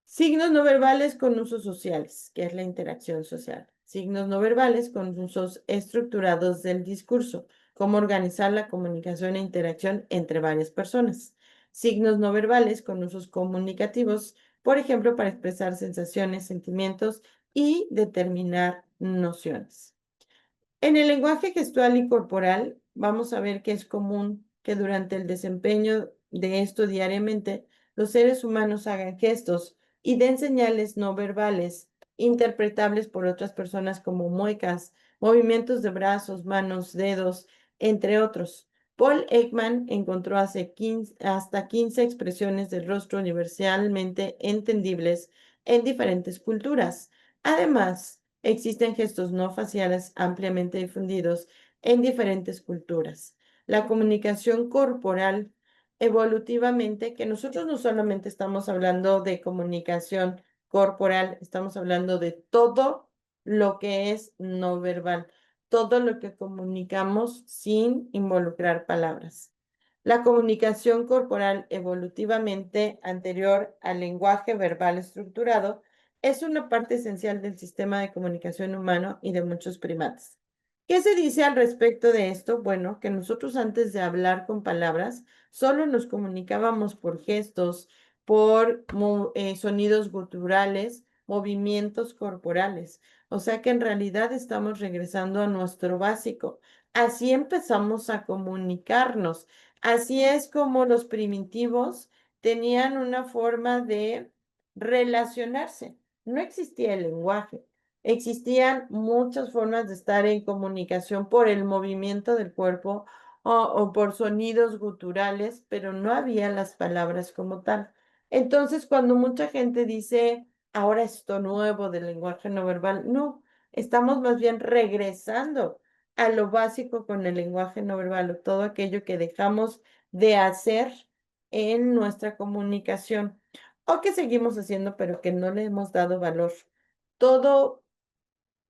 Signos no verbales con usos sociales, que es la interacción social. Signos no verbales con usos estructurados del discurso, cómo organizar la comunicación e interacción entre varias personas. Signos no verbales con usos comunicativos, por ejemplo, para expresar sensaciones, sentimientos y determinar nociones. En el lenguaje gestual y corporal, vamos a ver que es común que durante el desempeño de esto diariamente, los seres humanos hagan gestos y den señales no verbales, interpretables por otras personas como muecas, movimientos de brazos, manos, dedos, entre otros. Paul Ekman encontró hasta 15 expresiones del rostro universalmente entendibles en diferentes culturas. Además, existen gestos no faciales ampliamente difundidos en diferentes culturas. La comunicación corporal, evolutivamente, que nosotros no solamente estamos hablando de comunicación corporal, estamos hablando de todo lo que es no verbal, todo lo que comunicamos sin involucrar palabras. La comunicación corporal evolutivamente anterior al lenguaje verbal estructurado es una parte esencial del sistema de comunicación humano y de muchos primates. ¿Qué se dice al respecto de esto? Bueno, que nosotros antes de hablar con palabras, solo nos comunicábamos por gestos, por sonidos guturales, movimientos corporales. O sea que en realidad estamos regresando a nuestro básico. Así empezamos a comunicarnos. Así es como los primitivos tenían una forma de relacionarse. No existía el lenguaje. Existían muchas formas de estar en comunicación por el movimiento del cuerpo o por sonidos guturales, pero no había las palabras como tal. Entonces, cuando mucha gente dice, ahora esto nuevo del lenguaje no verbal, no, estamos más bien regresando a lo básico con el lenguaje no verbal, o todo aquello que dejamos de hacer en nuestra comunicación o que seguimos haciendo, pero que no le hemos dado valor. Todo,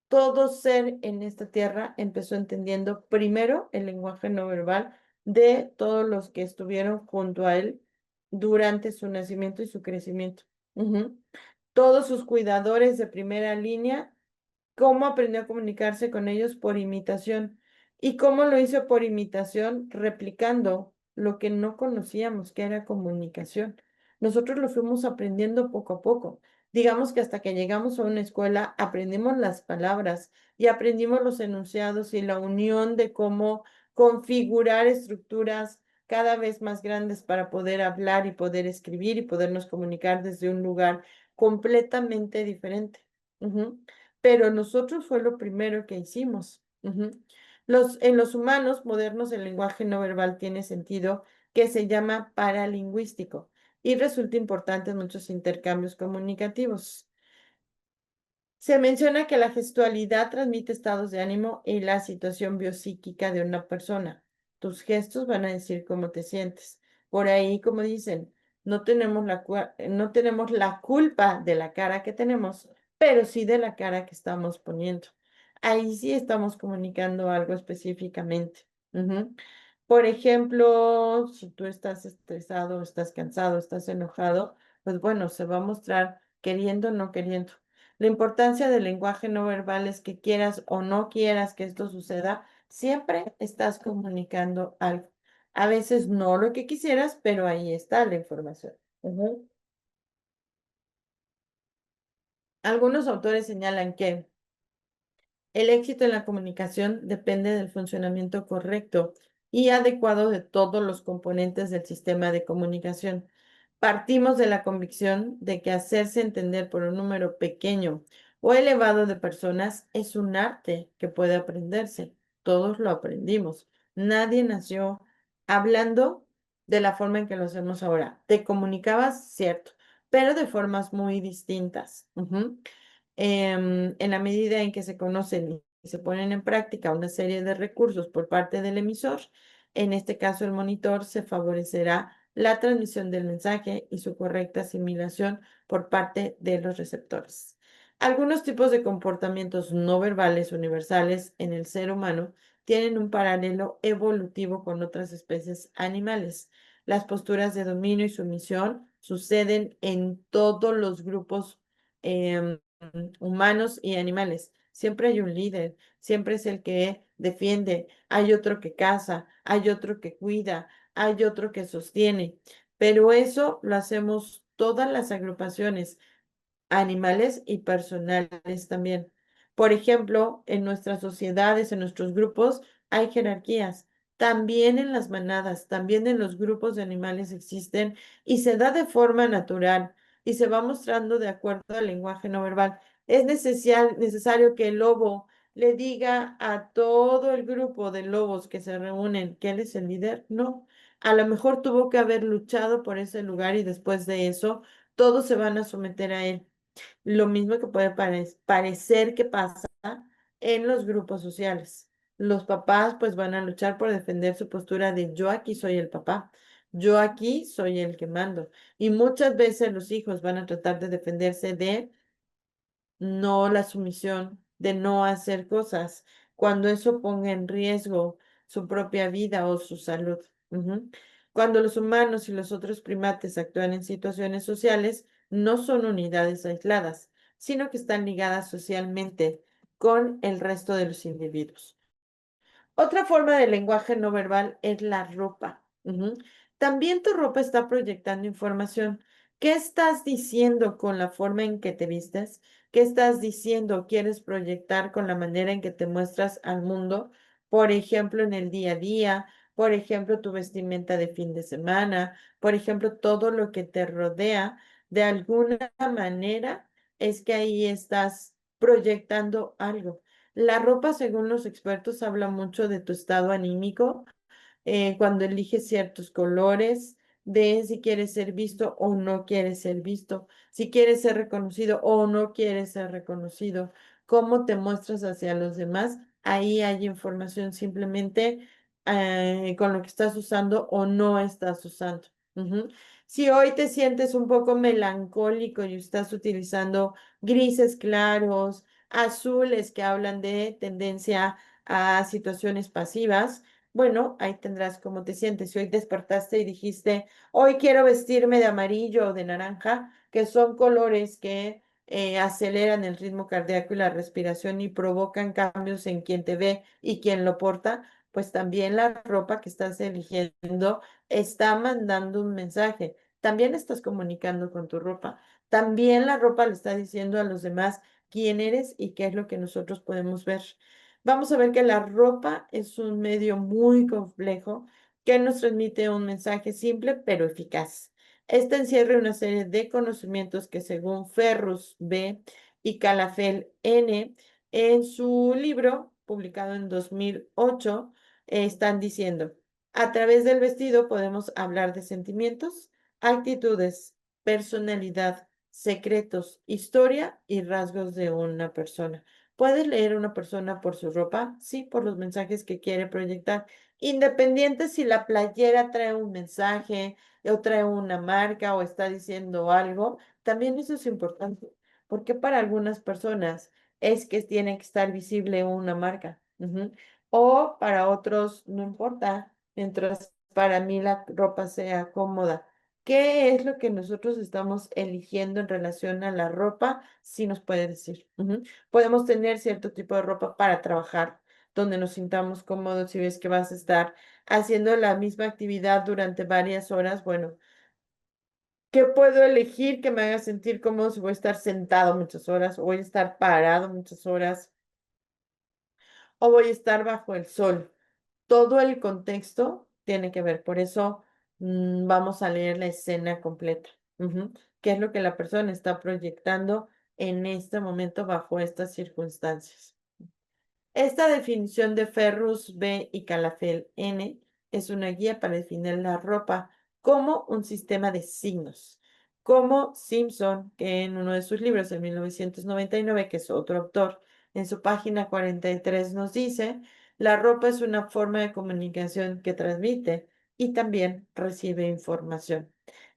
todo ser en esta tierra empezó entendiendo primero el lenguaje no verbal de todos los que estuvieron junto a él durante su nacimiento y su crecimiento. Ujú. Todos sus cuidadores de primera línea, cómo aprendió a comunicarse con ellos por imitación. ¿Y cómo lo hizo por imitación? Replicando lo que no conocíamos, que era comunicación. Nosotros lo fuimos aprendiendo poco a poco. Digamos que hasta que llegamos a una escuela aprendimos las palabras y aprendimos los enunciados y la unión de cómo configurar estructuras cada vez más grandes para poder hablar y poder escribir y podernos comunicar desde un lugar completamente diferente. Ujú. Pero nosotros fue lo primero que hicimos. Ujú. En los humanos modernos el lenguaje no verbal tiene sentido que se llama paralingüístico y resulta importante en muchos intercambios comunicativos. Se menciona que la gestualidad transmite estados de ánimo y la situación biopsíquica de una persona. Tus gestos van a decir cómo te sientes. Por ahí, como dicen, no tenemos la culpa de la cara que tenemos, pero sí de la cara que estamos poniendo. Ahí sí estamos comunicando algo específicamente. Ujú. Por ejemplo, si tú estás estresado, estás cansado, estás enojado, pues bueno, se va a mostrar queriendo o no queriendo. La importancia del lenguaje no verbal es que quieras o no quieras que esto suceda, siempre estás comunicando algo. A veces no lo que quisieras, pero ahí está la información. Ujú. Algunos autores señalan que el éxito en la comunicación depende del funcionamiento correcto y adecuado de todos los componentes del sistema de comunicación. Partimos de la convicción de que hacerse entender por un número pequeño o elevado de personas es un arte que puede aprenderse. Todos lo aprendimos. Nadie nació hablando de la forma en que lo hacemos ahora. Te comunicabas, cierto, pero de formas muy distintas. Ujú. En la medida en que se conocen y se ponen en práctica una serie de recursos por parte del emisor, en este caso el monitor, se favorecerá la transmisión del mensaje y su correcta asimilación por parte de los receptores. Algunos tipos de comportamientos no verbales universales en el ser humano tienen un paralelo evolutivo con otras especies animales. Las posturas de dominio y sumisión suceden en todos los grupos em, humanos y animales. Siempre hay un líder, siempre es el que defiende, hay otro que caza, hay otro que cuida, hay otro que sostiene. Pero eso lo hacemos todas las agrupaciones animales y personales también. Por ejemplo, en nuestras sociedades, en nuestros grupos, hay jerarquías. También en las manadas, también en los grupos de animales existen y se da de forma natural y se va mostrando de acuerdo al lenguaje no verbal. ¿Es necesario que el lobo le diga a todo el grupo de lobos que se reúnen que él es el líder? No. A lo mejor tuvo que haber luchado por ese lugar y después de eso todos se van a someter a él. Lo mismo que puede parecer que pasa en los grupos sociales. Los papás pues van a luchar por defender su postura de yo aquí soy el papá, yo aquí soy el que mando. Y muchas veces los hijos van a tratar de defenderse de no la sumisión, de no hacer cosas, cuando eso ponga en riesgo su propia vida o su salud. Ujú. Cuando los humanos y los otros primates actúan en situaciones sociales, no son unidades aisladas, sino que están ligadas socialmente con el resto de los individuos. Otra forma de lenguaje no verbal es la ropa. Ujú. También tu ropa está proyectando información. ¿Qué estás diciendo con la forma en que te vistes? ¿Qué estás diciendo, quieres proyectar con la manera en que te muestras al mundo? Por ejemplo, en el día a día, por ejemplo, tu vestimenta de fin de semana, por ejemplo, todo lo que te rodea, de alguna manera es que ahí estás proyectando algo. La ropa, según los expertos, habla mucho de tu estado anímico, cuando eliges ciertos colores, de si quieres ser visto o no quieres ser visto, si quieres ser reconocido o no quieres ser reconocido, cómo te muestras hacia los demás. Ahí hay información simplemente con lo que estás usando o no estás usando. Ujú. Si hoy te sientes un poco melancólico y estás utilizando grises claros, azules que hablan de tendencia a situaciones pasivas, bueno, ahí tendrás cómo te sientes. Si hoy despertaste y dijiste, hoy quiero vestirme de amarillo o de naranja, que son colores que aceleran el ritmo cardíaco y la respiración y provocan cambios en quien te ve y quien lo porta, pues también la ropa que estás eligiendo está mandando un mensaje. También estás comunicando con tu ropa. También la ropa le está diciendo a los demás quién eres y qué es lo que nosotros podemos ver. Vamos a ver que la ropa es un medio muy complejo que nos transmite un mensaje simple pero eficaz. Esta encierra una serie de conocimientos que según Ferrus B. y Calafel N. en su libro publicado en 2008 están diciendo, a través del vestido podemos hablar de sentimientos, actitudes, personalidad, secretos, historia y rasgos de una persona. ¿Puedes leer a una persona por su ropa? Sí, por los mensajes que quiere proyectar. Independiente si la playera trae un mensaje o trae una marca o está diciendo algo, también eso es importante, porque para algunas personas es que tiene que estar visible una marca. Ujú. O para otros no importa, mientras para mí la ropa sea cómoda. ¿Qué es lo que nosotros estamos eligiendo en relación a la ropa? Sí nos puede decir. Ujú. Podemos tener cierto tipo de ropa para trabajar, donde nos sintamos cómodos. Si ves que vas a estar haciendo la misma actividad durante varias horas, bueno, ¿qué puedo elegir que me haga sentir cómodo si voy a estar sentado muchas horas, o voy a estar parado muchas horas, o voy a estar bajo el sol? Todo el contexto tiene que ver. Por eso vamos a leer la escena completa. Ujú. ¿Qué es lo que la persona está proyectando en este momento bajo estas circunstancias? Esta definición de Ferrus B. y Calafel N. es una guía para definir la ropa como un sistema de signos. Como Simpson, que en uno de sus libros en 1999, que es otro autor, en su página 43 nos dice, la ropa es una forma de comunicación que transmite y también recibe información.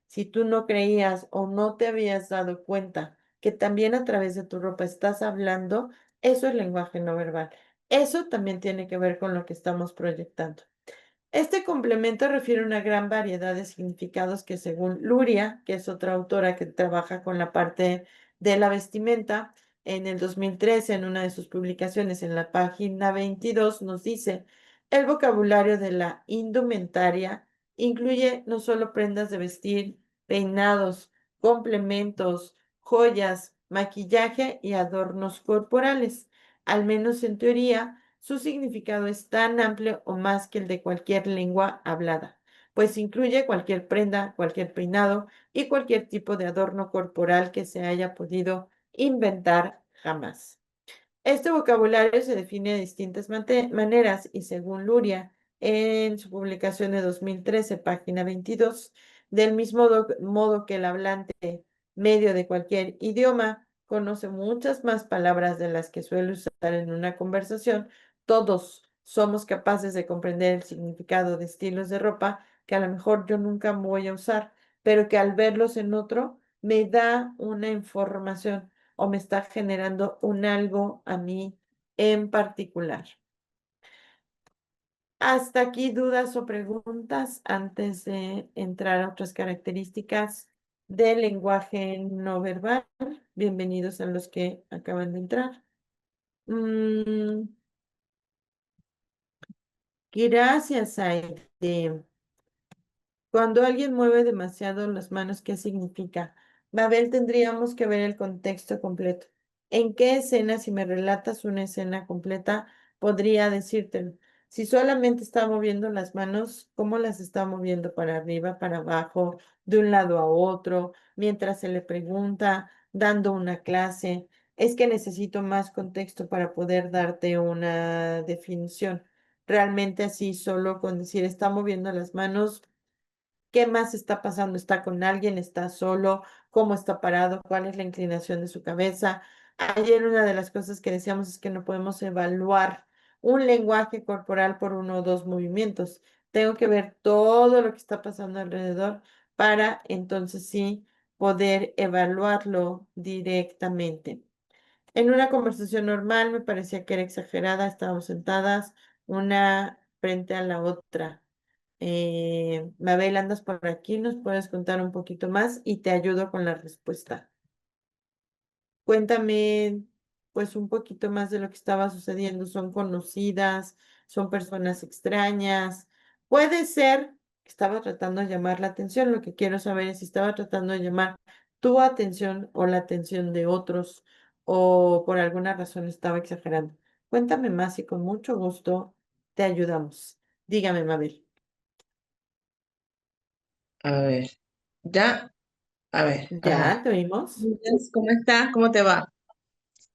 Si tú no creías o no te habías dado cuenta que también a través de tu ropa estás hablando, eso es lenguaje no verbal. Eso también tiene que ver con lo que estamos proyectando. Este complemento refiere a una gran variedad de significados que según Luria, que es otra autora que trabaja con la parte de la vestimenta, en el 2013, en una de sus publicaciones en la página 22, nos dice, el vocabulario de la indumentaria incluye no solo prendas de vestir, peinados, complementos, joyas, maquillaje y adornos corporales. Al menos en teoría, su significado es tan amplio o más que el de cualquier lengua hablada, pues incluye cualquier prenda, cualquier peinado y cualquier tipo de adorno corporal que se haya podido inventar jamás. Este vocabulario se define de distintas maneras y según Luria, en su publicación de 2013, página 22, del mismo modo que el hablante medio de cualquier idioma conoce muchas más palabras de las que suele usar en una conversación, todos somos capaces de comprender el significado de estilos de ropa que a lo mejor yo nunca voy a usar, pero que al verlos en otro me da una información o me está generando un algo a mí en particular. Hasta aquí dudas o preguntas antes de entrar a otras características del lenguaje no verbal. Bienvenidos a los que acaban de entrar. Mm, gracias, Aide. Cuando alguien mueve demasiado las manos, ¿qué significa? Mabel, tendríamos que ver el contexto completo. ¿En qué escena, si me relatas una escena completa, podría decírtelo? Si solamente está moviendo las manos, ¿cómo las está moviendo? ¿Para arriba, para abajo, de un lado a otro, mientras se le pregunta, dando una clase? Es que necesito más contexto para poder darte una definición. Realmente así, solo con decir está moviendo las manos. ¿Qué más está pasando? ¿Está con alguien? ¿Está solo? ¿Cómo está parado? ¿Cuál es la inclinación de su cabeza? Ayer una de las cosas que decíamos es que no podemos evaluar un lenguaje corporal por uno o dos movimientos. Tengo que ver todo lo que está pasando alrededor para entonces sí poder evaluarlo directamente. En una conversación normal me parecía que era exagerada, estábamos sentadas una frente a la otra. Mabel, andas por aquí, nos puedes contar un poquito más y te ayudo con la respuesta. Cuéntame, pues, un poquito más de lo que estaba sucediendo. ¿Son conocidas? ¿Son personas extrañas? Puede ser que estaba tratando de llamar la atención. Lo que quiero saber es si estaba tratando de llamar tu atención o la atención de otros o por alguna razón estaba exagerando. Cuéntame más y con mucho gusto te ayudamos. Dígame, Mabel. A ver, ya, a ver, ¿Ya te oímos? ¿cómo estás? ¿Cómo te va?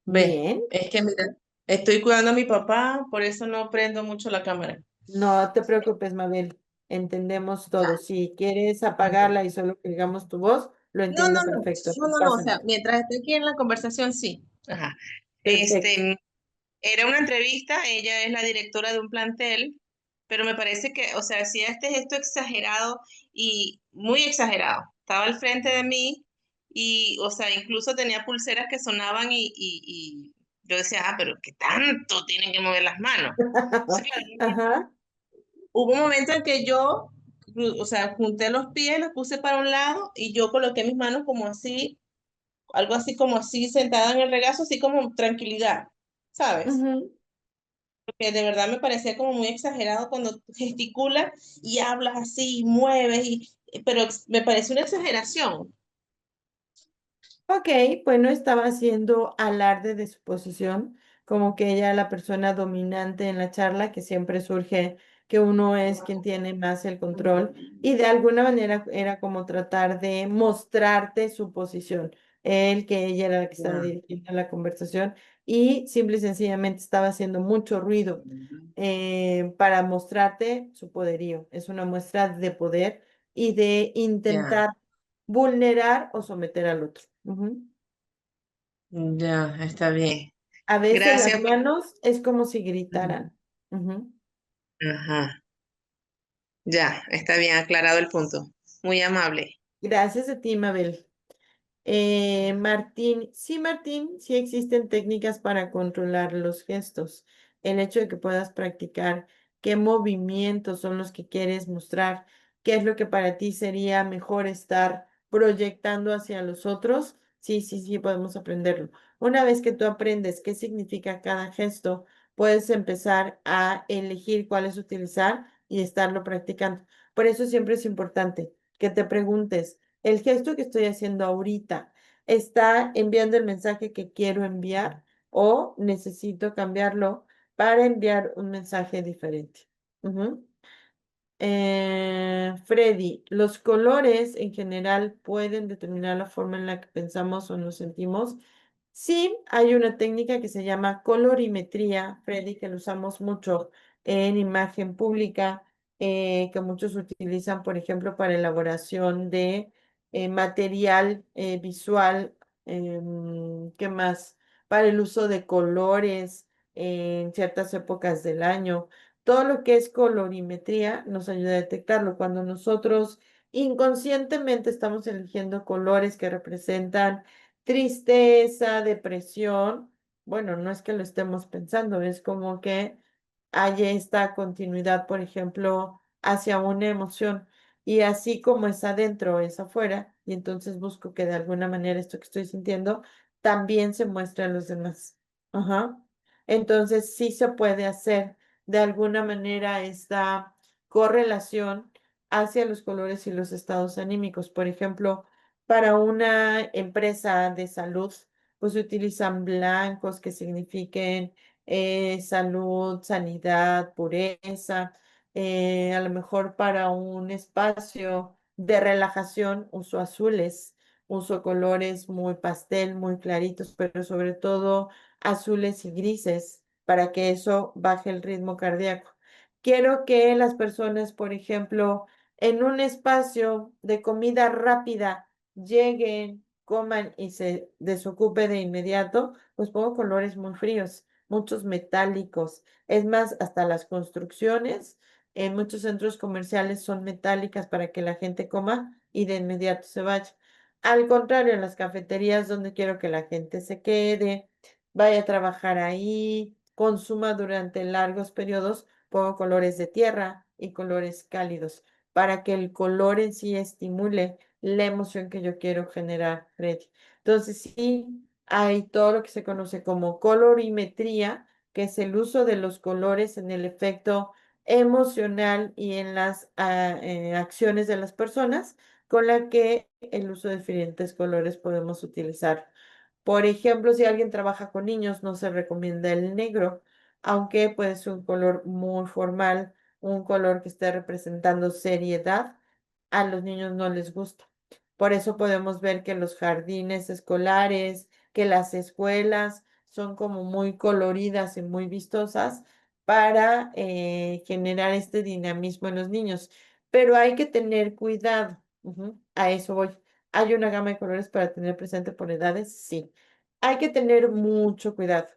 Ve, Bien. es que mira, estoy cuidando a mi papá, por eso no prendo mucho la cámara. No te preocupes, Mabel. Entendemos Ya. todo. Si quieres apagarla y solo que digamos tu voz, lo No, no, entiendo no, perfecto. no, No no, no, o pasa sea, nada. mientras esté aquí en la conversación, sí. Ajá. Perfecto. Era una entrevista, ella es la directora de un plantel, pero me parece que, o sea, si este gesto exagerado y muy exagerado, estaba al frente de mí y, o sea, incluso tenía pulseras que sonaban y yo decía, ah, pero ¿qué tanto tienen que mover las manos? Entonces, claro, Ajá. hubo un momento en que yo, o sea, junté los pies, los puse para un lado y yo coloqué mis manos como así, algo así como así, sentada en el regazo, así como tranquilidad, ¿sabes? Ujú. Que de verdad me parecía como muy exagerado cuando gesticulas y hablas así y mueves, pero me parece una exageración. Ok, bueno, estaba haciendo alarde de su posición, como que ella es la persona dominante en la charla, que siempre surge que uno es quien tiene más el control, y de alguna manera era como tratar de mostrarte su posición, el que ella era la que estaba Ya, dirigiendo la conversación, y simple y sencillamente estaba haciendo mucho ruido para mostrarte su poderío. Es una muestra de poder y de ya, intentar vulnerar o someter al otro. Ujú. ya, está bien. A veces las Gracias. manos es como si gritaran. Ujú. Ajá. Ya, está bien aclarado el punto. Muy amable. Gracias a ti, Mabel. Martín, sí existen técnicas para controlar los gestos. El hecho de que puedas practicar qué movimientos son los que quieres mostrar, qué es lo que para ti sería mejor estar proyectando hacia los otros. Sí, sí, sí, podemos aprenderlo. Una vez que tú aprendes qué significa cada gesto, puedes empezar a elegir cuáles utilizar y estarlo practicando. Por eso siempre es importante que te preguntes. ¿El gesto que estoy haciendo ahorita está enviando el mensaje que quiero enviar o necesito cambiarlo para enviar un mensaje diferente? Ujú. Freddy, los colores en general pueden determinar la forma en la que pensamos o nos sentimos. Sí, hay una técnica que se llama colorimetría, Freddy, que lo usamos mucho en imagen pública, que muchos utilizan, por ejemplo, para elaboración de material visual. ¿Qué más? Para el uso de colores en ciertas épocas del año. Todo lo que es colorimetría nos ayuda a detectarlo. Cuando nosotros inconscientemente estamos eligiendo colores que representan tristeza, depresión, bueno, no es que lo estemos pensando, es como que hay esta continuidad, por ejemplo, hacia una emoción. Y así como es adentro, es afuera, y entonces busco que de alguna manera esto que estoy sintiendo también se muestre a los demás. Ajá. Entonces sí se puede hacer de alguna manera esta correlación hacia los colores y los estados anímicos. Por ejemplo, para una empresa de salud, pues se utilizan blancos que signifiquen salud, sanidad, pureza. A lo mejor para un espacio de relajación uso azules, uso colores muy pastel, muy claritos, pero sobre todo azules y grises para que eso baje el ritmo cardíaco. Quiero que las personas, por ejemplo, en un espacio de comida rápida, lleguen, coman y se desocupe de inmediato, pues pongo colores muy fríos, muchos metálicos. Es más, hasta las construcciones en muchos centros comerciales son metálicas para que la gente coma y de inmediato se vaya. Al contrario, en las cafeterías donde quiero que la gente se quede, vaya a trabajar ahí, consuma durante largos periodos, pongo colores de tierra y colores cálidos para que el color en sí estimule la emoción que yo quiero generar, Freddy. Entonces, sí, hay todo lo que se conoce como colorimetría, que es el uso de los colores en el efecto emocional y en las acciones de las personas, con la que el uso de diferentes colores podemos utilizar. Por ejemplo, si alguien trabaja con niños, no se recomienda el negro, aunque puede ser un color muy formal, un color que esté representando seriedad, a los niños no les gusta. Por eso podemos ver que los jardines escolares, que las escuelas son como muy coloridas y muy vistosas para generar este dinamismo en los niños. Pero hay que tener cuidado. Ujú, a eso voy. ¿Hay una gama de colores para tener presente por edades? Sí. Hay que tener mucho cuidado.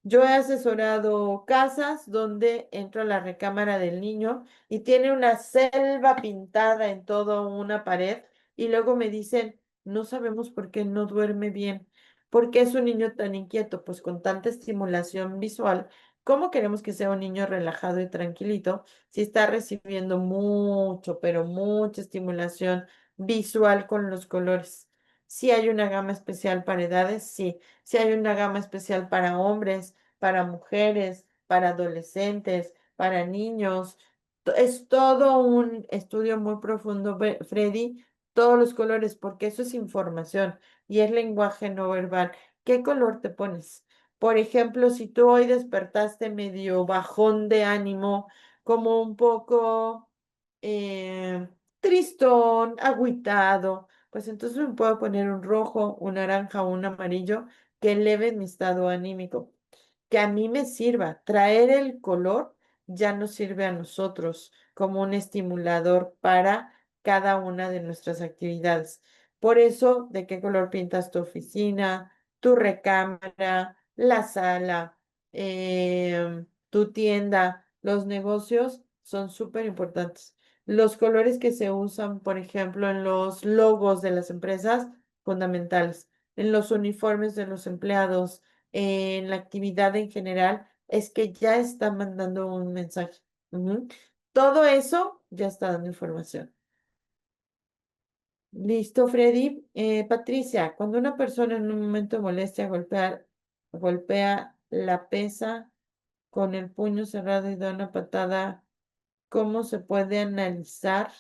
Yo he asesorado casas donde entro a la recámara del niño y tiene una selva pintada en toda una pared y luego me dicen, no sabemos por qué no duerme bien. ¿Por qué es un niño tan inquieto? Pues con tanta estimulación visual, ¿cómo queremos que sea un niño relajado y tranquilito si está recibiendo mucho, pero mucha estimulación visual con los colores? Si hay una gama especial para edades, sí. Si hay una gama especial para hombres, para mujeres, para adolescentes, para niños. Es todo un estudio muy profundo, Freddy, todos los colores, porque eso es información y es lenguaje no verbal. ¿Qué color te pones? Por ejemplo, si tú hoy despertaste medio bajón de ánimo, como un poco eh, tristón, agüitado, pues entonces me puedo poner un rojo, un naranja o un amarillo que eleve mi estado anímico, que a mí me sirva. Traer el color ya nos sirve a nosotros como un estimulador para cada una de nuestras actividades. Por eso, ¿de qué color pintas tu oficina, tu recámara, la sala, tu tienda? Los negocios son súper importantes. Los colores que se usan, por ejemplo, en los logos de las empresas, fundamentales, en los uniformes de los empleados, en la actividad en general, es que ya está mandando un mensaje. Ujú. Todo eso ya está dando información. Listo, Freddy. Patricia, cuando una persona en un momento de molestia golpea la pesa con el puño cerrado y da una patada, ¿cómo se puede analizar?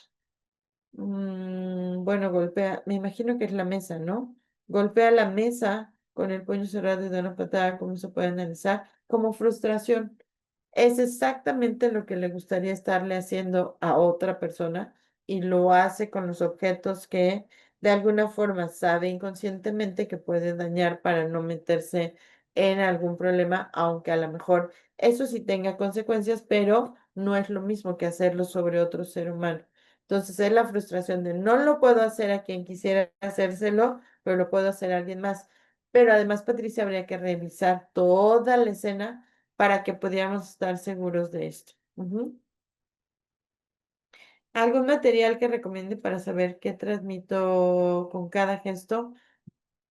Bueno, golpea, me imagino que es la mesa, ¿no? Golpea la mesa con el puño cerrado y da una patada, ¿cómo se puede analizar? Como frustración. Es exactamente lo que le gustaría estarle haciendo a otra persona y lo hace con los objetos que de alguna forma sabe inconscientemente que puede dañar para no meterse en algún problema, aunque a lo mejor eso sí tenga consecuencias, pero no es lo mismo que hacerlo sobre otro ser humano. Entonces es la frustración de no lo puedo hacer a quien quisiera hacérselo, pero lo puedo hacer a alguien más. Pero además, Patricia, habría que revisar toda la escena para que pudiéramos estar seguros de esto. Ujú. ¿Algún material que recomiende para saber qué transmito con cada gesto?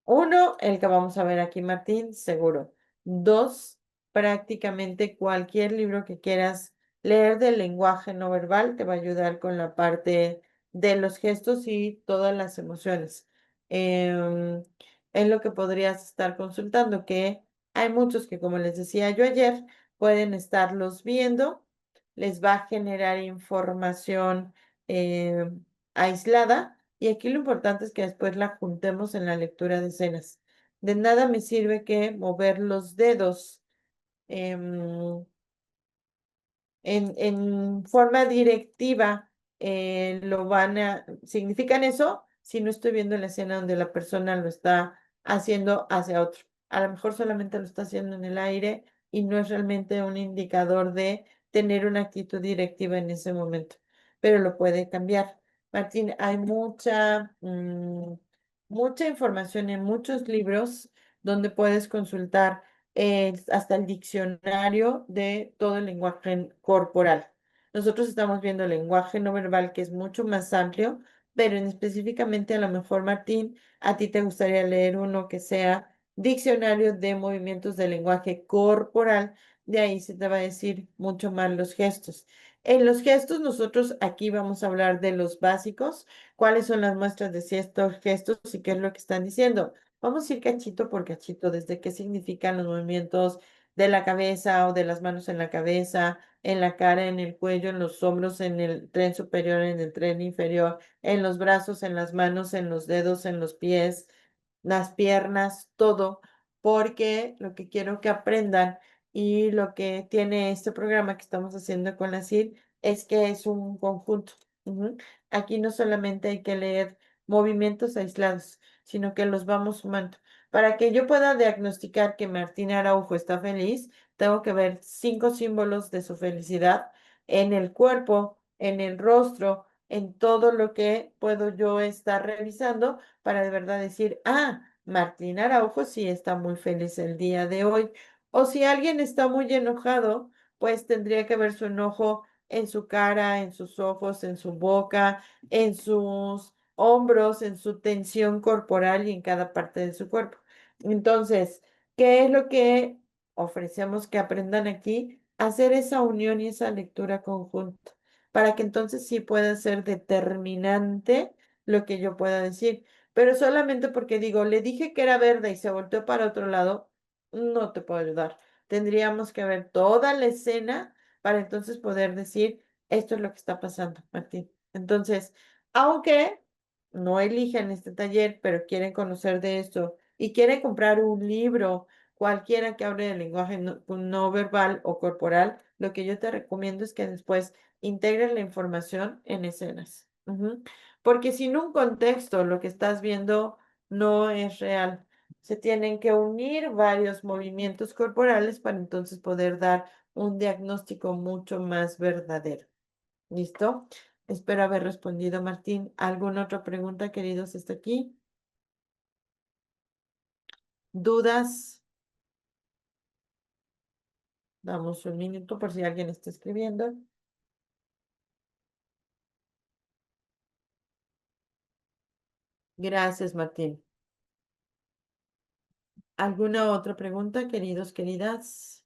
Uno, el que vamos a ver aquí, Martín, seguro. Dos, prácticamente cualquier libro que quieras leer del lenguaje no verbal te va a ayudar con la parte de los gestos y todas las emociones. Em, es lo que podrías estar consultando, que hay muchos que, como les decía yo ayer, pueden estarlos viendo, les va a generar información aislada y aquí lo importante es que después la juntemos en la lectura de escenas. De nada me sirve que mover los dedos. em, en forma directiva significan eso si no estoy viendo la escena donde la persona lo está haciendo hacia otro. A lo mejor solamente lo está haciendo en el aire y no es realmente un indicador de tener una actitud directiva en ese momento, pero lo puede cambiar. Martín, hay mucha información en muchos libros donde puedes consultar hasta el diccionario de todo el lenguaje corporal. Nosotros estamos viendo el lenguaje no verbal, que es mucho más amplio, pero específicamente a lo mejor, Martín, a ti te gustaría leer uno que sea diccionario de movimientos del lenguaje corporal. De ahí se te va a decir mucho más los gestos. En los gestos, nosotros aquí vamos a hablar de los básicos, cuáles son las muestras de estos gestos y qué es lo que están diciendo. Vamos a ir cachito por cachito, desde qué significan los movimientos de la cabeza o de las manos en la cabeza, en la cara, en el cuello, en los hombros, en el tren superior, en el tren inferior, en los brazos, en las manos, en los dedos, en los pies, las piernas, todo, porque lo que quiero que aprendan y lo que tiene este programa que estamos haciendo con la CID es que es un conjunto. Ujú. Aquí no solamente hay que leer movimientos aislados, sino que los vamos sumando. Para que yo pueda diagnosticar que Martín Araujo está feliz, tengo que ver 5 símbolos de su felicidad en el cuerpo, en el rostro, en todo lo que puedo yo estar revisando para de verdad decir, Martín Araujo sí está muy feliz el día de hoy. O si alguien está muy enojado, pues tendría que ver su enojo en su cara, en sus ojos, en su boca, en sus hombros, en su tensión corporal y en cada parte de su cuerpo. Entonces, ¿qué es lo que ofrecemos que aprendan aquí? Hacer esa unión y esa lectura conjunta, para que entonces sí pueda ser determinante lo que yo pueda decir. Pero solamente porque digo, le dije que era verde y se volteó para otro lado, no te puedo ayudar. Tendríamos que ver toda la escena para entonces poder decir, esto es lo que está pasando, Martín. Entonces, aunque no eligen este taller, pero quieren conocer de esto y quieren comprar un libro, cualquiera que hable del lenguaje no verbal o corporal, lo que yo te recomiendo es que después integres la información en escenas. Ujú. Porque sin un contexto, lo que estás viendo no es real. Se tienen que unir varios movimientos corporales para entonces poder dar un diagnóstico mucho más verdadero. ¿Listo? Espero haber respondido, Martín. ¿Alguna otra pregunta, queridos, hasta aquí? ¿Dudas? Damos un minuto por si alguien está escribiendo. Gracias, Martín. ¿Alguna otra pregunta, queridos, queridas?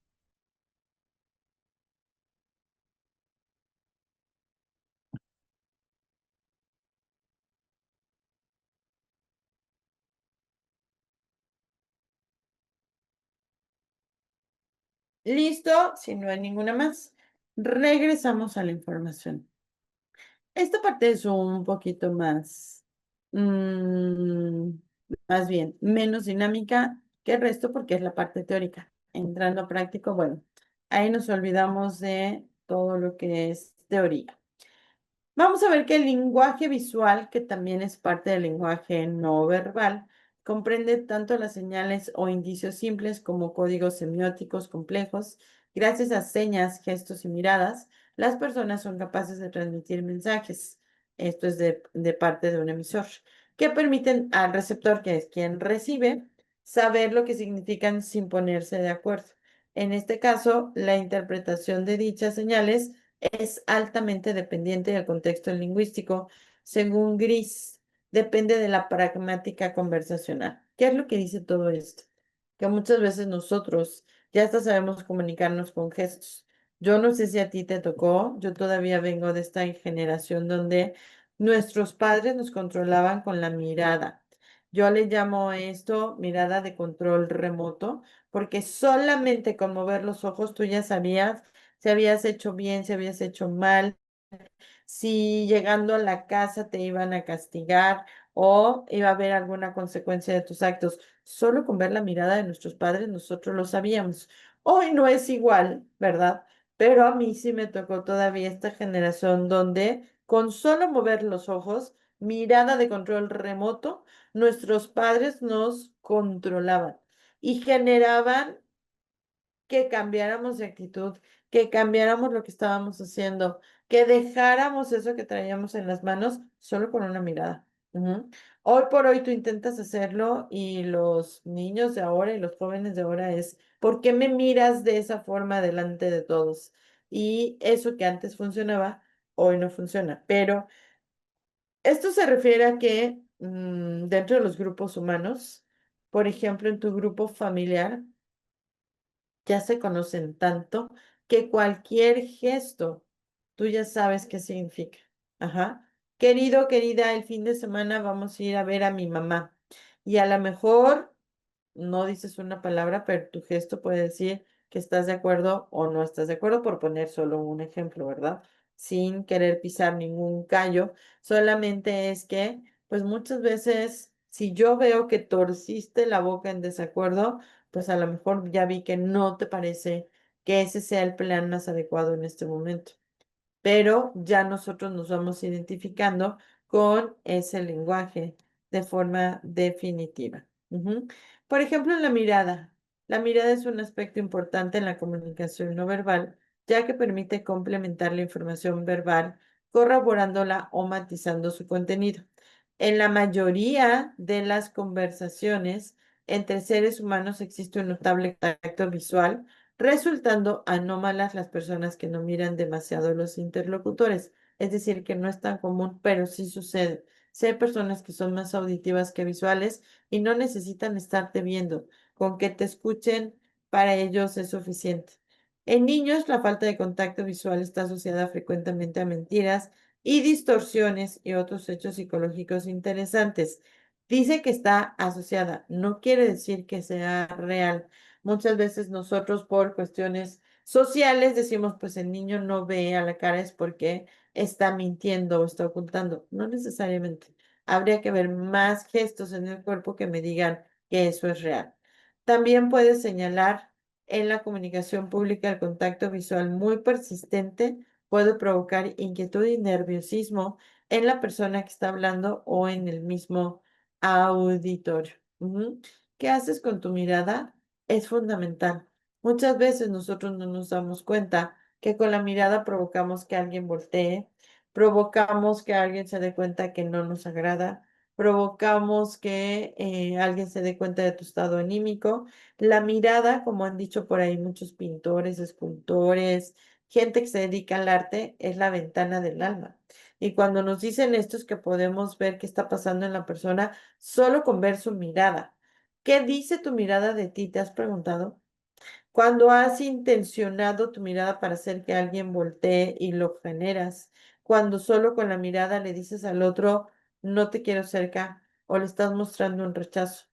¿Listo? Si no hay ninguna más, regresamos a la información. Esta parte es un poquito más, mm, más bien, menos dinámica que el resto porque es la parte teórica. Entrando a práctico, bueno, ahí nos olvidamos de todo lo que es teoría. Vamos a ver que el lenguaje visual, que también es parte del lenguaje no verbal, comprende tanto las señales o indicios simples como códigos semióticos complejos. Gracias a señas, gestos y miradas, las personas son capaces de transmitir mensajes. Esto es de parte de un emisor, que permiten al receptor, que es quien recibe, saber lo que significan sin ponerse de acuerdo. En este caso, la interpretación de dichas señales es altamente dependiente del contexto lingüístico. Según Gris, depende de la pragmática conversacional. ¿Qué es lo que dice todo esto? Que muchas veces nosotros ya hasta sabemos comunicarnos con gestos. Yo no sé si a ti te tocó, yo todavía vengo de esta generación donde nuestros padres nos controlaban con la mirada. Yo le llamo esto mirada de control remoto, porque solamente con mover los ojos tú ya sabías si habías hecho bien, si habías hecho mal, si llegando a la casa te iban a castigar o iba a haber alguna consecuencia de tus actos. Solo con ver la mirada de nuestros padres nosotros lo sabíamos. Hoy no es igual, ¿verdad? Pero a mí sí me tocó todavía esta generación donde con solo mover los ojos, mirada de control remoto, nuestros padres nos controlaban y generaban que cambiáramos de actitud, que cambiáramos lo que estábamos haciendo, que dejáramos eso que traíamos en las manos solo con una mirada. Ujú. Hoy por hoy tú intentas hacerlo y los niños de ahora y los jóvenes de ahora es, ¿por qué me miras de esa forma delante de todos? Y eso que antes funcionaba, hoy no funciona. Pero esto se refiere a que dentro de los grupos humanos, por ejemplo, en tu grupo familiar, ya se conocen tanto que cualquier gesto, tú ya sabes qué significa. Ajá. Querido, querida, el fin de semana vamos a ir a ver a mi mamá. Y a lo mejor no dices una palabra, pero tu gesto puede decir que estás de acuerdo o no estás de acuerdo, por poner solo un ejemplo, ¿verdad? Sin querer pisar ningún callo, solamente es que, pues muchas veces, si yo veo que torciste la boca en desacuerdo, pues a lo mejor ya vi que no te parece que ese sea el plan más adecuado en este momento, pero ya nosotros nos vamos identificando con ese lenguaje de forma definitiva. Ujú. Por ejemplo, en la mirada. La mirada es un aspecto importante en la comunicación no verbal, ya que permite complementar la información verbal, corroborándola o matizando su contenido. En la mayoría de las conversaciones entre seres humanos existe un notable contacto visual, resultando anómalas las personas que no miran demasiado a los interlocutores. Es decir, que no es tan común, pero sí sucede. Sí hay personas que son más auditivas que visuales y no necesitan estarte viendo. Con que te escuchen, para ellos es suficiente. En niños, la falta de contacto visual está asociada frecuentemente a mentiras y distorsiones y otros hechos psicológicos interesantes. Dice que está asociada, no quiere decir que sea real. Muchas veces nosotros por cuestiones sociales decimos, pues el niño no ve a la cara es porque está mintiendo o está ocultando. No necesariamente. Habría que ver más gestos en el cuerpo que me digan que eso es real. También puedes señalar en la comunicación pública el contacto visual muy persistente puede provocar inquietud y nerviosismo en la persona que está hablando o en el mismo auditorio. Ujú. ¿Qué haces con tu mirada? Es fundamental. Muchas veces nosotros no nos damos cuenta que con la mirada provocamos que alguien voltee, provocamos que alguien se dé cuenta que no nos agrada, provocamos que alguien se dé cuenta de tu estado anímico. La mirada, como han dicho por ahí muchos pintores, escultores, gente que se dedica al arte, es la ventana del alma. Y cuando nos dicen esto es que podemos ver qué está pasando en la persona solo con ver su mirada. ¿Qué dice tu mirada de ti? ¿Te has preguntado? Cuando has intencionado tu mirada para hacer que alguien voltee y lo generas, cuando solo con la mirada le dices al otro, no te quiero cerca o le estás mostrando un rechazo.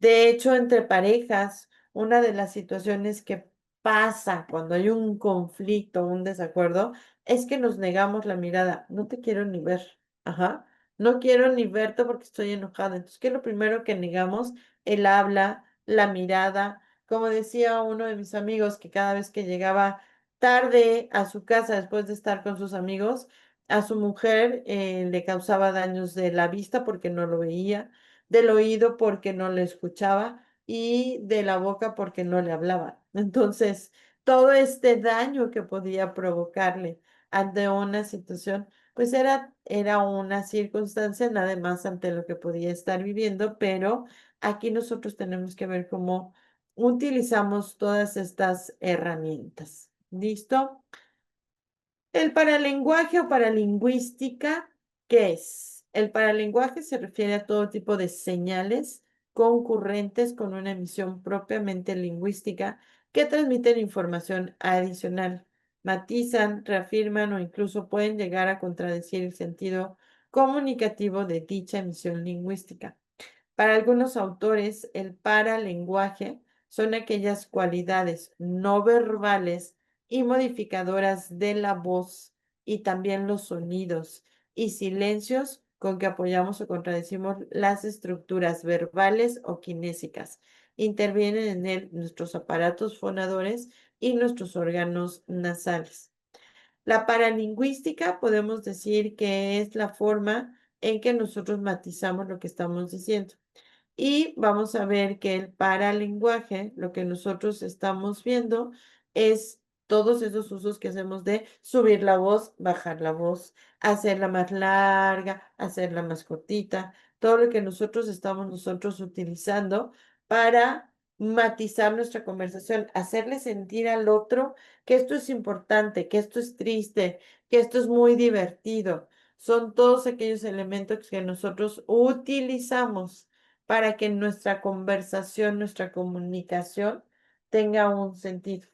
De hecho, entre parejas, una de las situaciones que pasa cuando hay un conflicto, un desacuerdo, es que nos negamos la mirada. No te quiero ni ver. Ajá. No quiero ni verte porque estoy enojada. Entonces, ¿qué es lo primero que negamos? El habla, la mirada. Como decía uno de mis amigos, que cada vez que llegaba tarde a su casa después de estar con sus amigos, a su mujer le causaba daños de la vista porque no lo veía, del oído porque no le escuchaba y de la boca porque no le hablaba. Entonces, todo este daño que podía provocarle ante una situación, pues era una circunstancia nada más ante lo que podía estar viviendo, pero aquí nosotros tenemos que ver cómo utilizamos todas estas herramientas. ¿Listo? El paralenguaje o paralingüística, ¿qué es? El paralenguaje se refiere a todo tipo de señales concurrentes con una emisión propiamente lingüística que transmiten información adicional, matizan, reafirman o incluso pueden llegar a contradecir el sentido comunicativo de dicha emisión lingüística. Para algunos autores, el paralenguaje son aquellas cualidades no verbales y modificadoras de la voz y también los sonidos y silencios con que apoyamos o contradecimos las estructuras verbales o kinésicas. Intervienen en él nuestros aparatos fonadores y nuestros órganos nasales. La paralingüística podemos decir que es la forma en que nosotros matizamos lo que estamos diciendo. Y vamos a ver que el paralenguaje, lo que nosotros estamos viendo, es todos esos usos que hacemos de subir la voz, bajar la voz, hacerla más larga, hacerla más cortita, todo lo que nosotros estamos nosotros utilizando para matizar nuestra conversación, hacerle sentir al otro que esto es importante, que esto es triste, que esto es muy divertido. Son todos aquellos elementos que nosotros utilizamos para que nuestra conversación, nuestra comunicación tenga un sentido.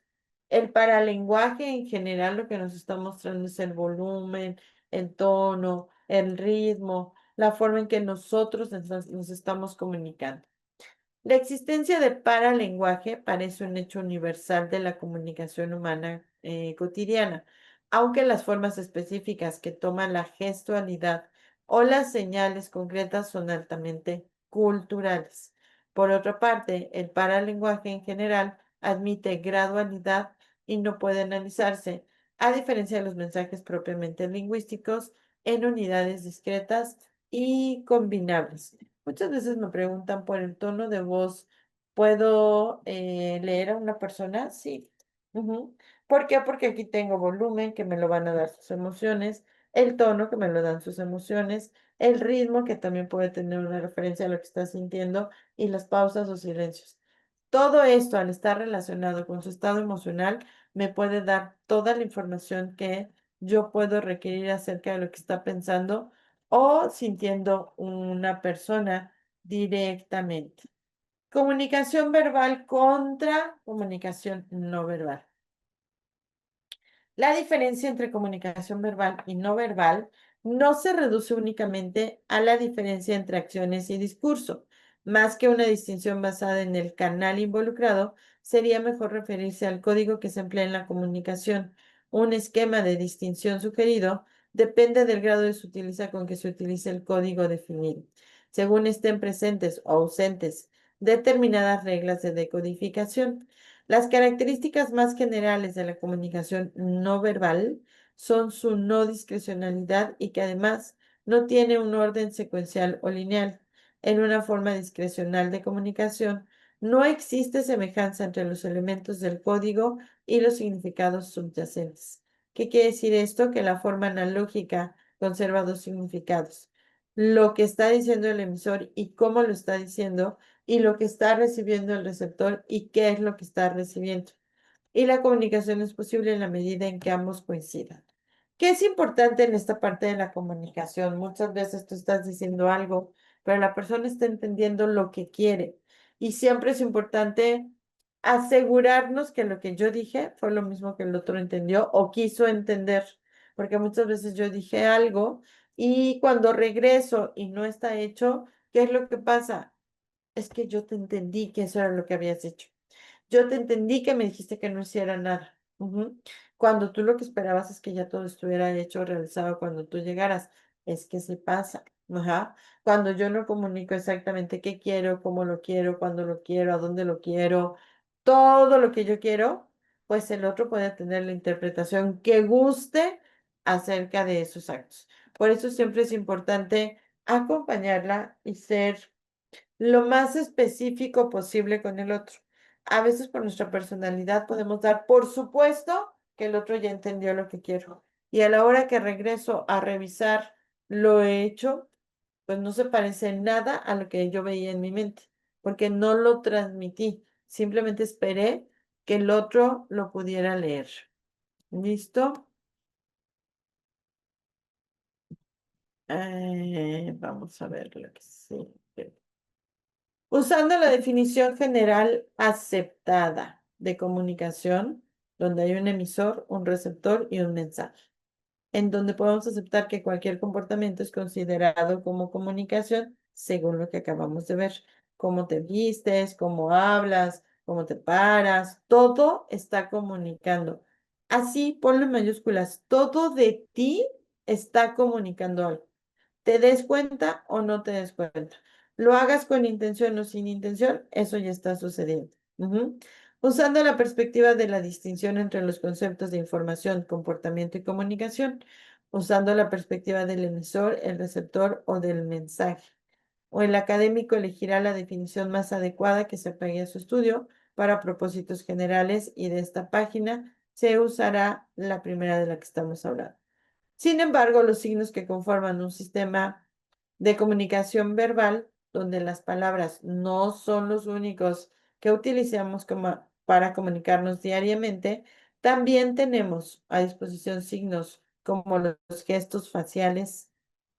El paralenguaje en general lo que nos está mostrando es el volumen, el tono, el ritmo, la forma en que nosotros nos estamos comunicando. La existencia de paralenguaje parece un hecho universal de la comunicación humana cotidiana, aunque las formas específicas que toma la gestualidad o las señales concretas son altamente culturales. Por otra parte, el paralenguaje en general admite gradualidad y no puede analizarse, a diferencia de los mensajes propiamente lingüísticos, en unidades discretas y combinables. Muchas veces me preguntan por el tono de voz. ¿Puedo leer a una persona? Sí. Ujú. ¿Por qué? Porque aquí tengo volumen que me lo van a dar sus emociones, el tono que me lo dan sus emociones, el ritmo que también puede tener una referencia a lo que está sintiendo y las pausas o silencios. Todo esto, al estar relacionado con su estado emocional, me puede dar toda la información que yo puedo requerir acerca de lo que está pensando o sintiendo una persona directamente. Comunicación verbal contra comunicación no verbal. La diferencia entre comunicación verbal y no verbal no se reduce únicamente a la diferencia entre acciones y discurso. Más que una distinción basada en el canal involucrado, sería mejor referirse al código que se emplea en la comunicación. Un esquema de distinción sugerido depende del grado de sutileza con que se utilice el código definido. Según estén presentes o ausentes determinadas reglas de decodificación. Las características más generales de la comunicación no verbal son su no discrecionalidad y que además no tiene un orden secuencial o lineal. En una forma discrecional de comunicación, no existe semejanza entre los elementos del código y los significados subyacentes. ¿Qué quiere decir esto? Que la forma analógica conserva dos significados. Lo que está diciendo el emisor y cómo lo está diciendo y lo que está recibiendo el receptor y qué es lo que está recibiendo. Y la comunicación es posible en la medida en que ambos coincidan. ¿Qué es importante en esta parte de la comunicación? Muchas veces tú estás diciendo algo, pero la persona está entendiendo lo que quiere. Y siempre es importante asegurarnos que lo que yo dije fue lo mismo que el otro entendió o quiso entender. Porque muchas veces yo dije algo y cuando regreso y no está hecho, ¿qué es lo que pasa? Es que yo te entendí que eso era lo que habías hecho. Yo te entendí que me dijiste que no hiciera nada. Ujú. Cuando tú lo que esperabas es que ya todo estuviera hecho, realizado cuando tú llegaras. Es que se pasa. Ajá. Cuando yo no comunico exactamente qué quiero, cómo lo quiero, cuándo lo quiero, a dónde lo quiero, todo lo que yo quiero, pues el otro puede tener la interpretación que guste acerca de esos actos. Por eso siempre es importante acompañarla y ser lo más específico posible con el otro. A veces por nuestra personalidad podemos dar por supuesto que el otro ya entendió lo que quiero. Y a la hora que regreso a revisar lo hecho, pues no se parece en nada a lo que yo veía en mi mente, porque no lo transmití. Simplemente esperé que el otro lo pudiera leer. ¿Listo? Vamos a ver lo que sí. Usando la definición general aceptada de comunicación, donde hay un emisor, un receptor y un mensaje, en donde podemos aceptar que cualquier comportamiento es considerado como comunicación según lo que acabamos de ver. Cómo te vistes, cómo hablas, cómo te paras, todo está comunicando. Así, ponlo en mayúsculas, todo de ti está comunicando algo. Te des cuenta o no te des cuenta. Lo hagas con intención o sin intención, eso ya está sucediendo. Ujú. Usando la perspectiva de la distinción entre los conceptos de información, comportamiento y comunicación, usando la perspectiva del emisor, el receptor o del mensaje. O el académico elegirá la definición más adecuada que se apegue a su estudio para propósitos generales y de esta página se usará la primera de la que estamos hablando. Sin embargo, los signos que conforman un sistema de comunicación verbal, donde las palabras no son los únicos que utilizamos para comunicarnos diariamente, también tenemos a disposición signos como los gestos faciales,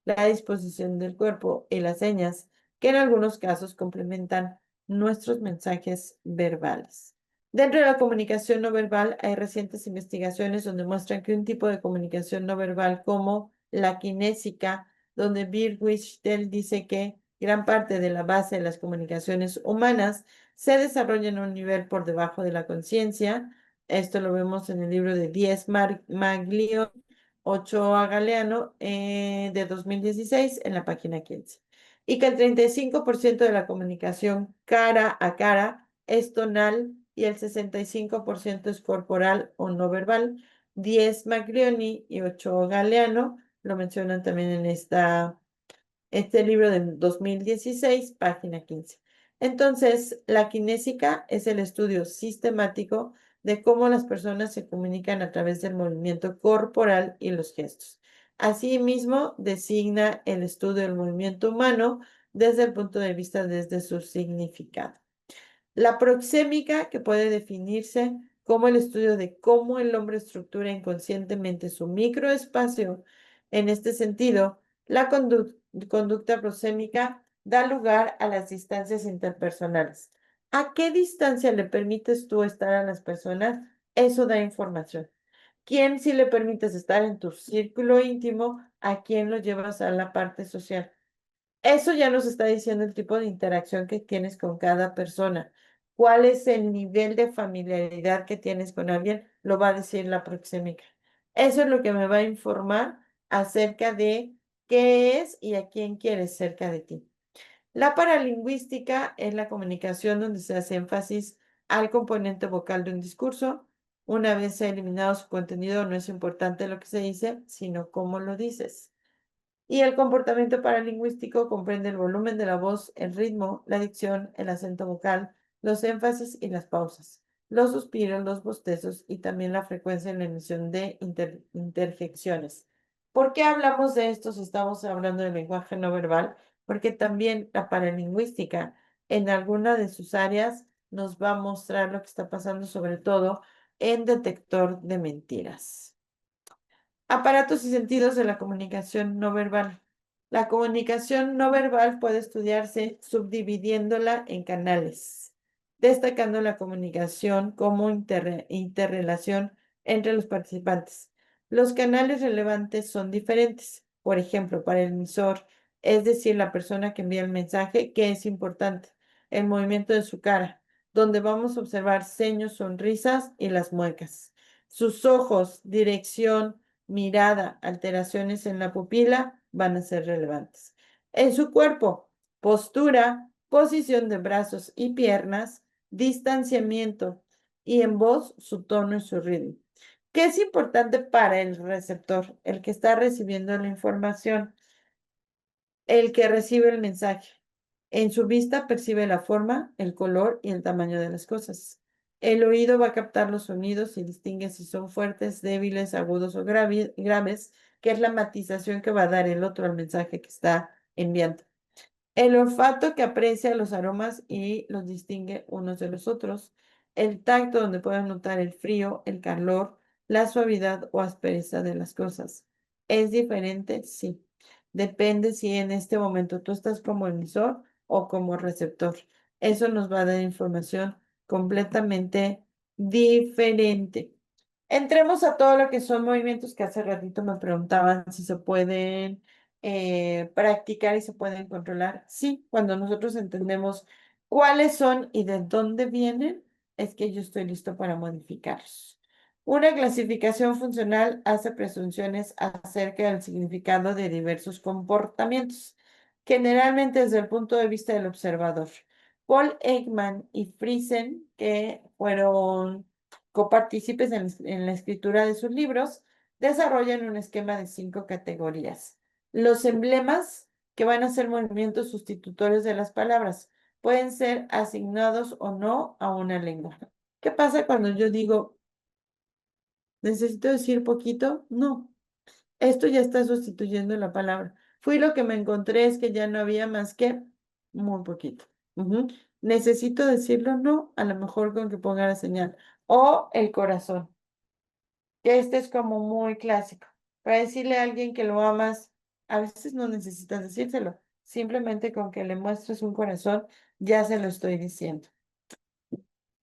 la disposición del cuerpo y las señas, que en algunos casos complementan nuestros mensajes verbales. Dentro de la comunicación no verbal hay recientes investigaciones donde muestran que un tipo de comunicación no verbal como la kinésica, donde Bill Wishdell dice que gran parte de la base de las comunicaciones humanas se desarrolla en un nivel por debajo de la conciencia. Esto lo vemos en el libro de 10 Maglio Ochoa Galeano de 2016 en la página 15. Y que el 35% de la comunicación cara a cara es tonal y el 65% es corporal o no verbal. 10 Maglioni y 8 Galeano lo mencionan también en este libro de 2016, página 15. Entonces, la kinésica es el estudio sistemático de cómo las personas se comunican a través del movimiento corporal y los gestos. Asimismo, designa el estudio del movimiento humano desde el punto de vista desde su significado. La proxémica, que puede definirse como el estudio de cómo el hombre estructura inconscientemente su microespacio. En este sentido, la conducta proxémica da lugar a las distancias interpersonales. ¿A qué distancia le permites tú estar a las personas? Eso da información. ¿Quién si le permites estar en tu círculo íntimo? ¿A quién lo llevas a la parte social? Eso ya nos está diciendo el tipo de interacción que tienes con cada persona. ¿Cuál es el nivel de familiaridad que tienes con alguien? Lo va a decir la proxémica. Eso es lo que me va a informar acerca de qué es y a quién quieres cerca de ti. La paralingüística es la comunicación donde se hace énfasis al componente vocal de un discurso. Una vez se ha eliminado su contenido, no es importante lo que se dice, sino cómo lo dices. Y el comportamiento paralingüístico comprende el volumen de la voz, el ritmo, la dicción, el acento vocal, los énfasis y las pausas, los suspiros, los bostezos y también la frecuencia en la emisión de interjecciones. ¿Por qué hablamos de esto si estamos hablando de lenguaje no verbal? Porque también la paralingüística en alguna de sus áreas nos va a mostrar lo que está pasando, sobre todo en detector de mentiras. Aparatos y sentidos de la comunicación no verbal. La comunicación no verbal puede estudiarse subdividiéndola en canales, destacando la comunicación como interrelación entre los participantes. Los canales relevantes son diferentes. Por ejemplo, para el emisor, es decir, la persona que envía el mensaje, que es importante, el movimiento de su cara, donde vamos a observar seños, sonrisas y las muecas. Sus ojos, dirección, mirada, alteraciones en la pupila van a ser relevantes. En su cuerpo, postura, posición de brazos y piernas, distanciamiento y en voz, su tono y su ritmo. ¿Qué es importante para el receptor, el que está recibiendo la información? El que recibe el mensaje. En su vista percibe la forma, el color y el tamaño de las cosas. El oído va a captar los sonidos y distingue si son fuertes, débiles, agudos o graves, que es la matización que va a dar el otro al mensaje que está enviando. El olfato que aprecia los aromas y los distingue unos de los otros. El tacto donde pueden notar el frío, el calor, la suavidad o aspereza de las cosas. ¿Es diferente? Sí. Depende si en este momento tú estás como emisor o como receptor. Eso nos va a dar información completamente diferente. Entremos a todo lo que son movimientos que hace ratito me preguntaban si se pueden practicar y se pueden controlar. Sí, cuando nosotros entendemos cuáles son y de dónde vienen, es que yo estoy listo para modificarlos. Una clasificación funcional hace presunciones acerca del significado de diversos comportamientos, generalmente desde el punto de vista del observador. Paul Ekman y Friesen, que fueron copartícipes en la escritura de sus libros, desarrollan un esquema de 5 categorías. Los emblemas, que van a ser movimientos sustitutorios de las palabras, pueden ser asignados o no a una lengua. ¿Qué pasa cuando yo digo, necesito decir poquito? No, esto ya está sustituyendo la palabra. Fui lo que me encontré es que ya no había más que muy poquito. Ujú. Necesito decirlo, no, a lo mejor con que ponga la señal. O el corazón, que este es como muy clásico. Para decirle a alguien que lo amas, a veces no necesitas decírselo. Simplemente con que le muestres un corazón, ya se lo estoy diciendo.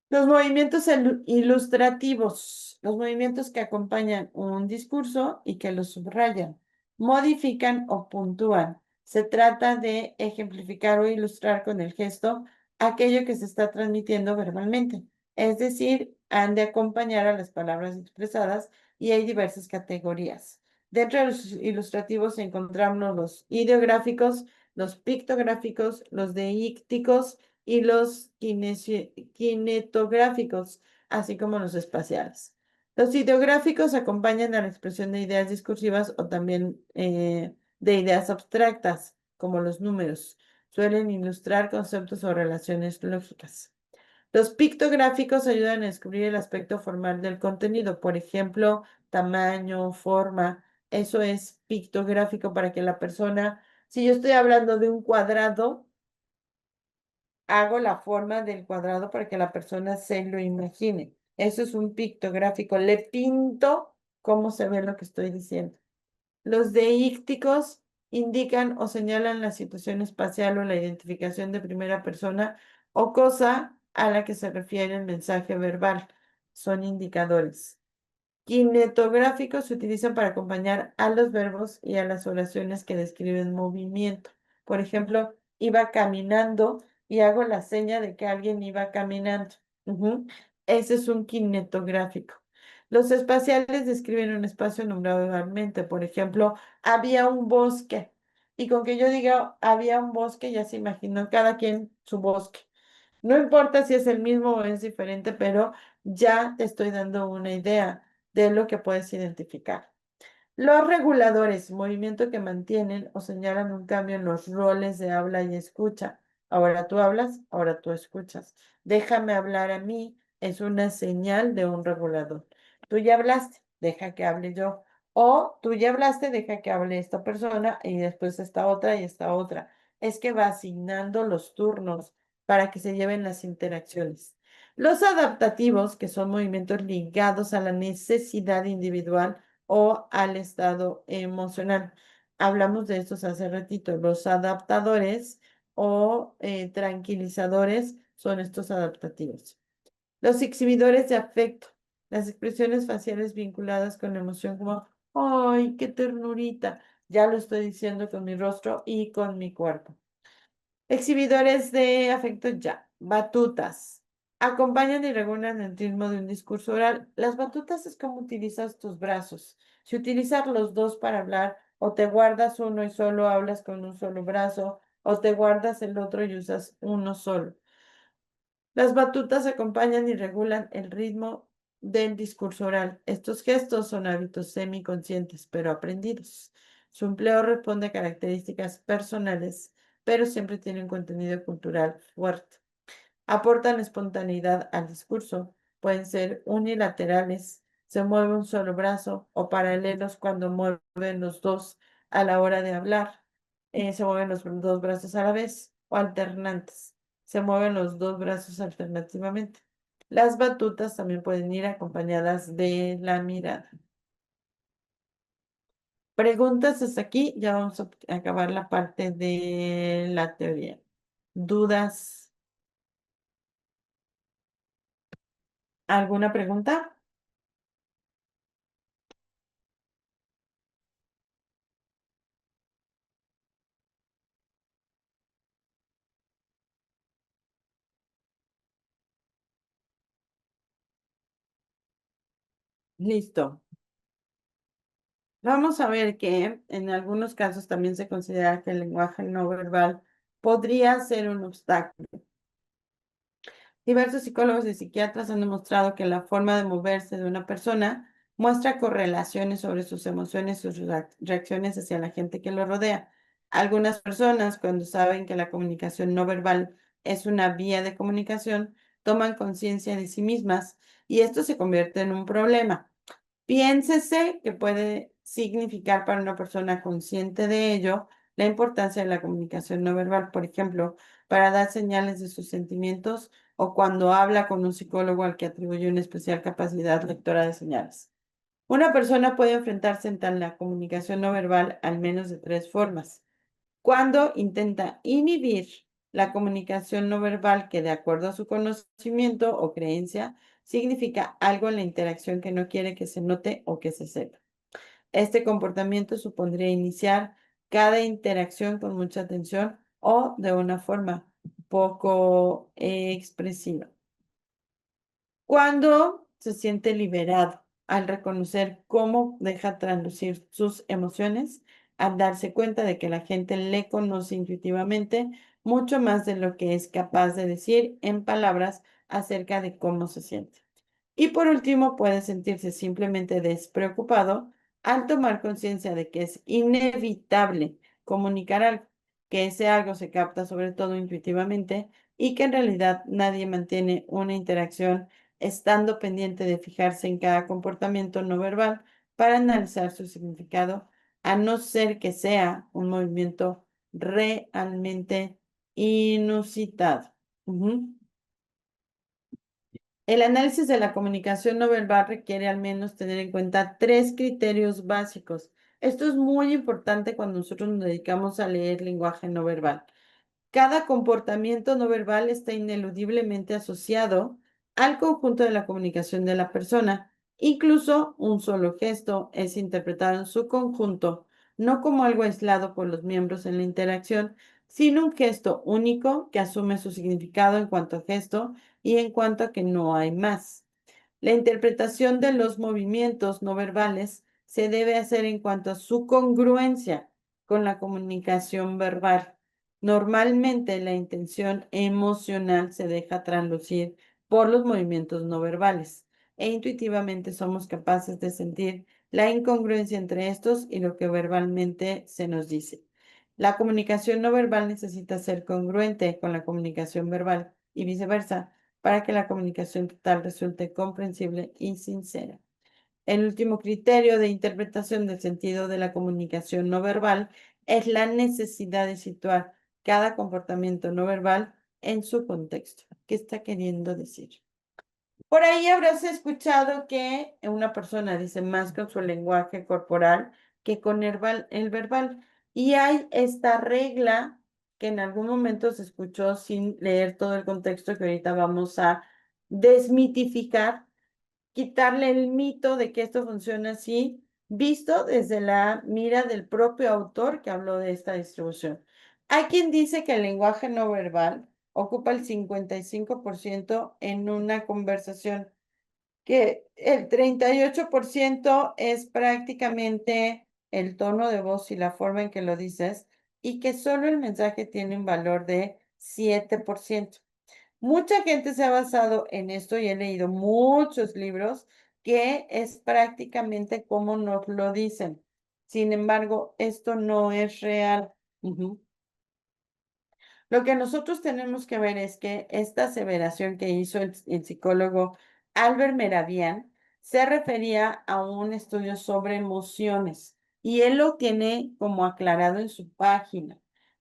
Los movimientos ilustrativos, los movimientos que acompañan un discurso y que lo subrayan, modifican o puntúan. Se trata de ejemplificar o ilustrar con el gesto aquello que se está transmitiendo verbalmente. Es decir, han de acompañar a las palabras expresadas y hay diversas categorías. Dentro de los ilustrativos encontramos los ideográficos, los pictográficos, los deícticos y los kinetográficos, así como los espaciales. Los ideográficos acompañan a la expresión de ideas discursivas o también de ideas abstractas, como los números. Suelen ilustrar conceptos o relaciones lógicas. Los pictográficos ayudan a descubrir el aspecto formal del contenido, por ejemplo, tamaño, forma. Eso es pictográfico para que la persona, si yo estoy hablando de un cuadrado, hago la forma del cuadrado para que la persona se lo imagine. Eso es un pictográfico. Le pinto cómo se ve lo que estoy diciendo. Los deícticos indican o señalan la situación espacial o la identificación de primera persona o cosa a la que se refiere el mensaje verbal. Son indicadores. Kinetográficos se utilizan para acompañar a los verbos y a las oraciones que describen movimiento. Por ejemplo, iba caminando y hago la seña de que alguien iba caminando. Ujú. Ese es un kinetográfico. Los espaciales describen un espacio nombrado verbalmente. Por ejemplo, había un bosque. Y con que yo diga había un bosque, ya se imaginó cada quien su bosque. No importa si es el mismo o es diferente, pero ya te estoy dando una idea de lo que puedes identificar. Los reguladores, movimiento que mantienen o señalan un cambio en los roles de habla y escucha. Ahora tú hablas, ahora tú escuchas. Déjame hablar a mí es una señal de un regulador. Tú ya hablaste, deja que hable yo. O tú ya hablaste, deja que hable esta persona y después esta otra y esta otra. Es que va asignando los turnos para que se lleven las interacciones. Los adaptativos, que son movimientos ligados a la necesidad individual o al estado emocional. Hablamos de estos hace ratito. Los adaptadores o tranquilizadores son estos adaptativos. Los exhibidores de afecto, las expresiones faciales vinculadas con la emoción como, ¡ay, qué ternurita! Ya lo estoy diciendo con mi rostro y con mi cuerpo. Exhibidores de afecto ya. Batutas. Acompañan y regulan el ritmo de un discurso oral. Las batutas es como utilizas tus brazos. Si utilizas los dos para hablar, o te guardas uno y solo hablas con un solo brazo, o te guardas el otro y usas uno solo. Las batutas acompañan y regulan el ritmo del discurso oral. Estos gestos son hábitos semiconscientes, pero aprendidos. Su empleo responde a características personales, pero siempre tiene un contenido cultural fuerte. Aportan espontaneidad al discurso. Pueden ser unilaterales, se mueve un solo brazo, o paralelos cuando mueven los dos a la hora de hablar. Se mueven los dos brazos a la vez, o alternantes. Se mueven los dos brazos alternativamente. Las batutas también pueden ir acompañadas de la mirada. Preguntas hasta aquí, ya vamos a acabar la parte de la teoría. ¿Dudas? ¿Alguna pregunta? Listo. Vamos a ver que en algunos casos también se considera que el lenguaje no verbal podría ser un obstáculo. Diversos psicólogos y psiquiatras han demostrado que la forma de moverse de una persona muestra correlaciones sobre sus emociones y sus reacciones hacia la gente que lo rodea. Algunas personas, cuando saben que la comunicación no verbal es una vía de comunicación, toman conciencia de sí mismas y esto se convierte en un problema. Piénsese que puede significar para una persona consciente de ello la importancia de la comunicación no verbal, por ejemplo, para dar señales de sus sentimientos o cuando habla con un psicólogo al que atribuye una especial capacidad lectora de señales. Una persona puede enfrentarse ante la comunicación no verbal al menos de tres formas. Cuando intenta inhibir la comunicación no verbal que de acuerdo a su conocimiento o creencia significa algo en la interacción que no quiere que se note o que se sepa. Este comportamiento supondría iniciar cada interacción con mucha atención o de una forma poco expresiva. Cuando se siente liberado al reconocer cómo deja traslucir sus emociones, al darse cuenta de que la gente le conoce intuitivamente mucho más de lo que es capaz de decir en palabras acerca de cómo se siente. Y por último, puede sentirse simplemente despreocupado al tomar conciencia de que es inevitable comunicar algo, que ese algo se capta sobre todo intuitivamente y que en realidad nadie mantiene una interacción estando pendiente de fijarse en cada comportamiento no verbal para analizar su significado, a no ser que sea un movimiento realmente inusitado. Ujú. El análisis de la comunicación no verbal requiere al menos tener en cuenta tres criterios básicos. Esto es muy importante cuando nosotros nos dedicamos a leer lenguaje no verbal. Cada comportamiento no verbal está ineludiblemente asociado al conjunto de la comunicación de la persona. Incluso un solo gesto es interpretado en su conjunto, no como algo aislado por los miembros en la interacción, sino un gesto único que asume su significado en cuanto a gesto y en cuanto a que no hay más. La interpretación de los movimientos no verbales se debe hacer en cuanto a su congruencia con la comunicación verbal. Normalmente la intención emocional se deja traslucir por los movimientos no verbales e intuitivamente somos capaces de sentir la incongruencia entre estos y lo que verbalmente se nos dice. La comunicación no verbal necesita ser congruente con la comunicación verbal y viceversa para que la comunicación total resulte comprensible y sincera. El último criterio de interpretación del sentido de la comunicación no verbal es la necesidad de situar cada comportamiento no verbal en su contexto. ¿Qué está queriendo decir? Por ahí habrás escuchado que una persona dice más con su lenguaje corporal que con el verbal. Y hay esta regla que en algún momento se escuchó sin leer todo el contexto que ahorita vamos a desmitificar, quitarle el mito de que esto funciona así, visto desde la mira del propio autor que habló de esta distribución. Hay quien dice que el lenguaje no verbal ocupa el 55% en una conversación, que el 38% es prácticamente el tono de voz y la forma en que lo dices, y que solo el mensaje tiene un valor de 7%. Mucha gente se ha basado en esto y he leído muchos libros que es prácticamente como nos lo dicen. Sin embargo, esto no es real. Ujú. Lo que nosotros tenemos que ver es que esta aseveración que hizo el psicólogo Albert Meravian se refería a un estudio sobre emociones y él lo tiene como aclarado en su página.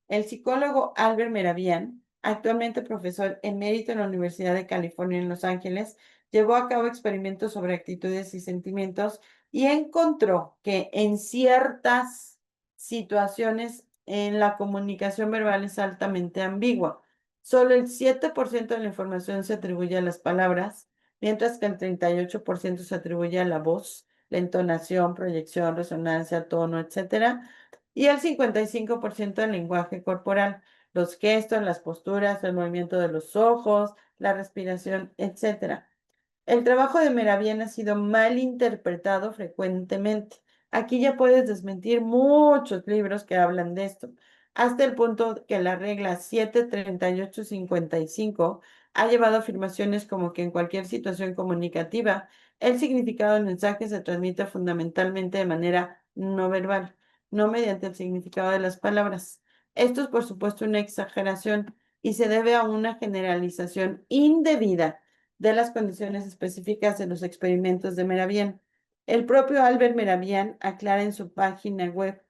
El psicólogo Albert Meravian, actualmente profesor emérito en la Universidad de California en Los Ángeles, llevó a cabo experimentos sobre actitudes y sentimientos y encontró que en ciertas situaciones en la comunicación verbal es altamente ambigua. Solo el 7% de la información se atribuye a las palabras, mientras que el 38% se atribuye a la voz, la entonación, proyección, resonancia, tono, etcétera, y el 55% al lenguaje corporal, los gestos, las posturas, el movimiento de los ojos, la respiración, etcétera. El trabajo de Meravien ha sido mal interpretado frecuentemente. Aquí ya puedes desmentir muchos libros que hablan de esto, hasta el punto que la regla 73855 ha llevado a afirmaciones como que en cualquier situación comunicativa, el significado del mensaje se transmite fundamentalmente de manera no verbal, no mediante el significado de las palabras. Esto es, por supuesto, una exageración y se debe a una generalización indebida de las condiciones específicas de los experimentos de Meravian. El propio Albert Meravian aclara en su página web: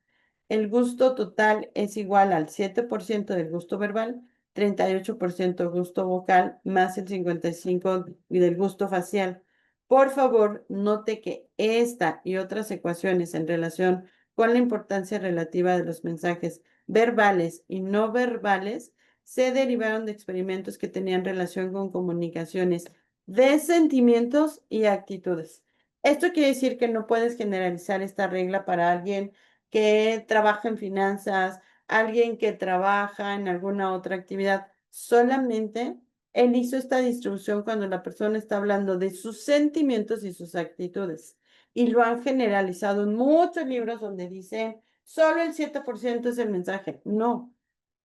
el gusto total es igual al 7% del gusto verbal, 38% gusto vocal, más el 55% del gusto facial. Por favor, note que esta y otras ecuaciones en relación con la importancia relativa de los mensajes verbales y no verbales se derivaron de experimentos que tenían relación con comunicaciones de sentimientos y actitudes. Esto quiere decir que no puedes generalizar esta regla para alguien que trabaja en finanzas, alguien que trabaja en alguna otra actividad. Solamente él hizo esta distribución cuando la persona está hablando de sus sentimientos y sus actitudes. Y lo han generalizado en muchos libros donde dicen solo el 7% es el mensaje. No,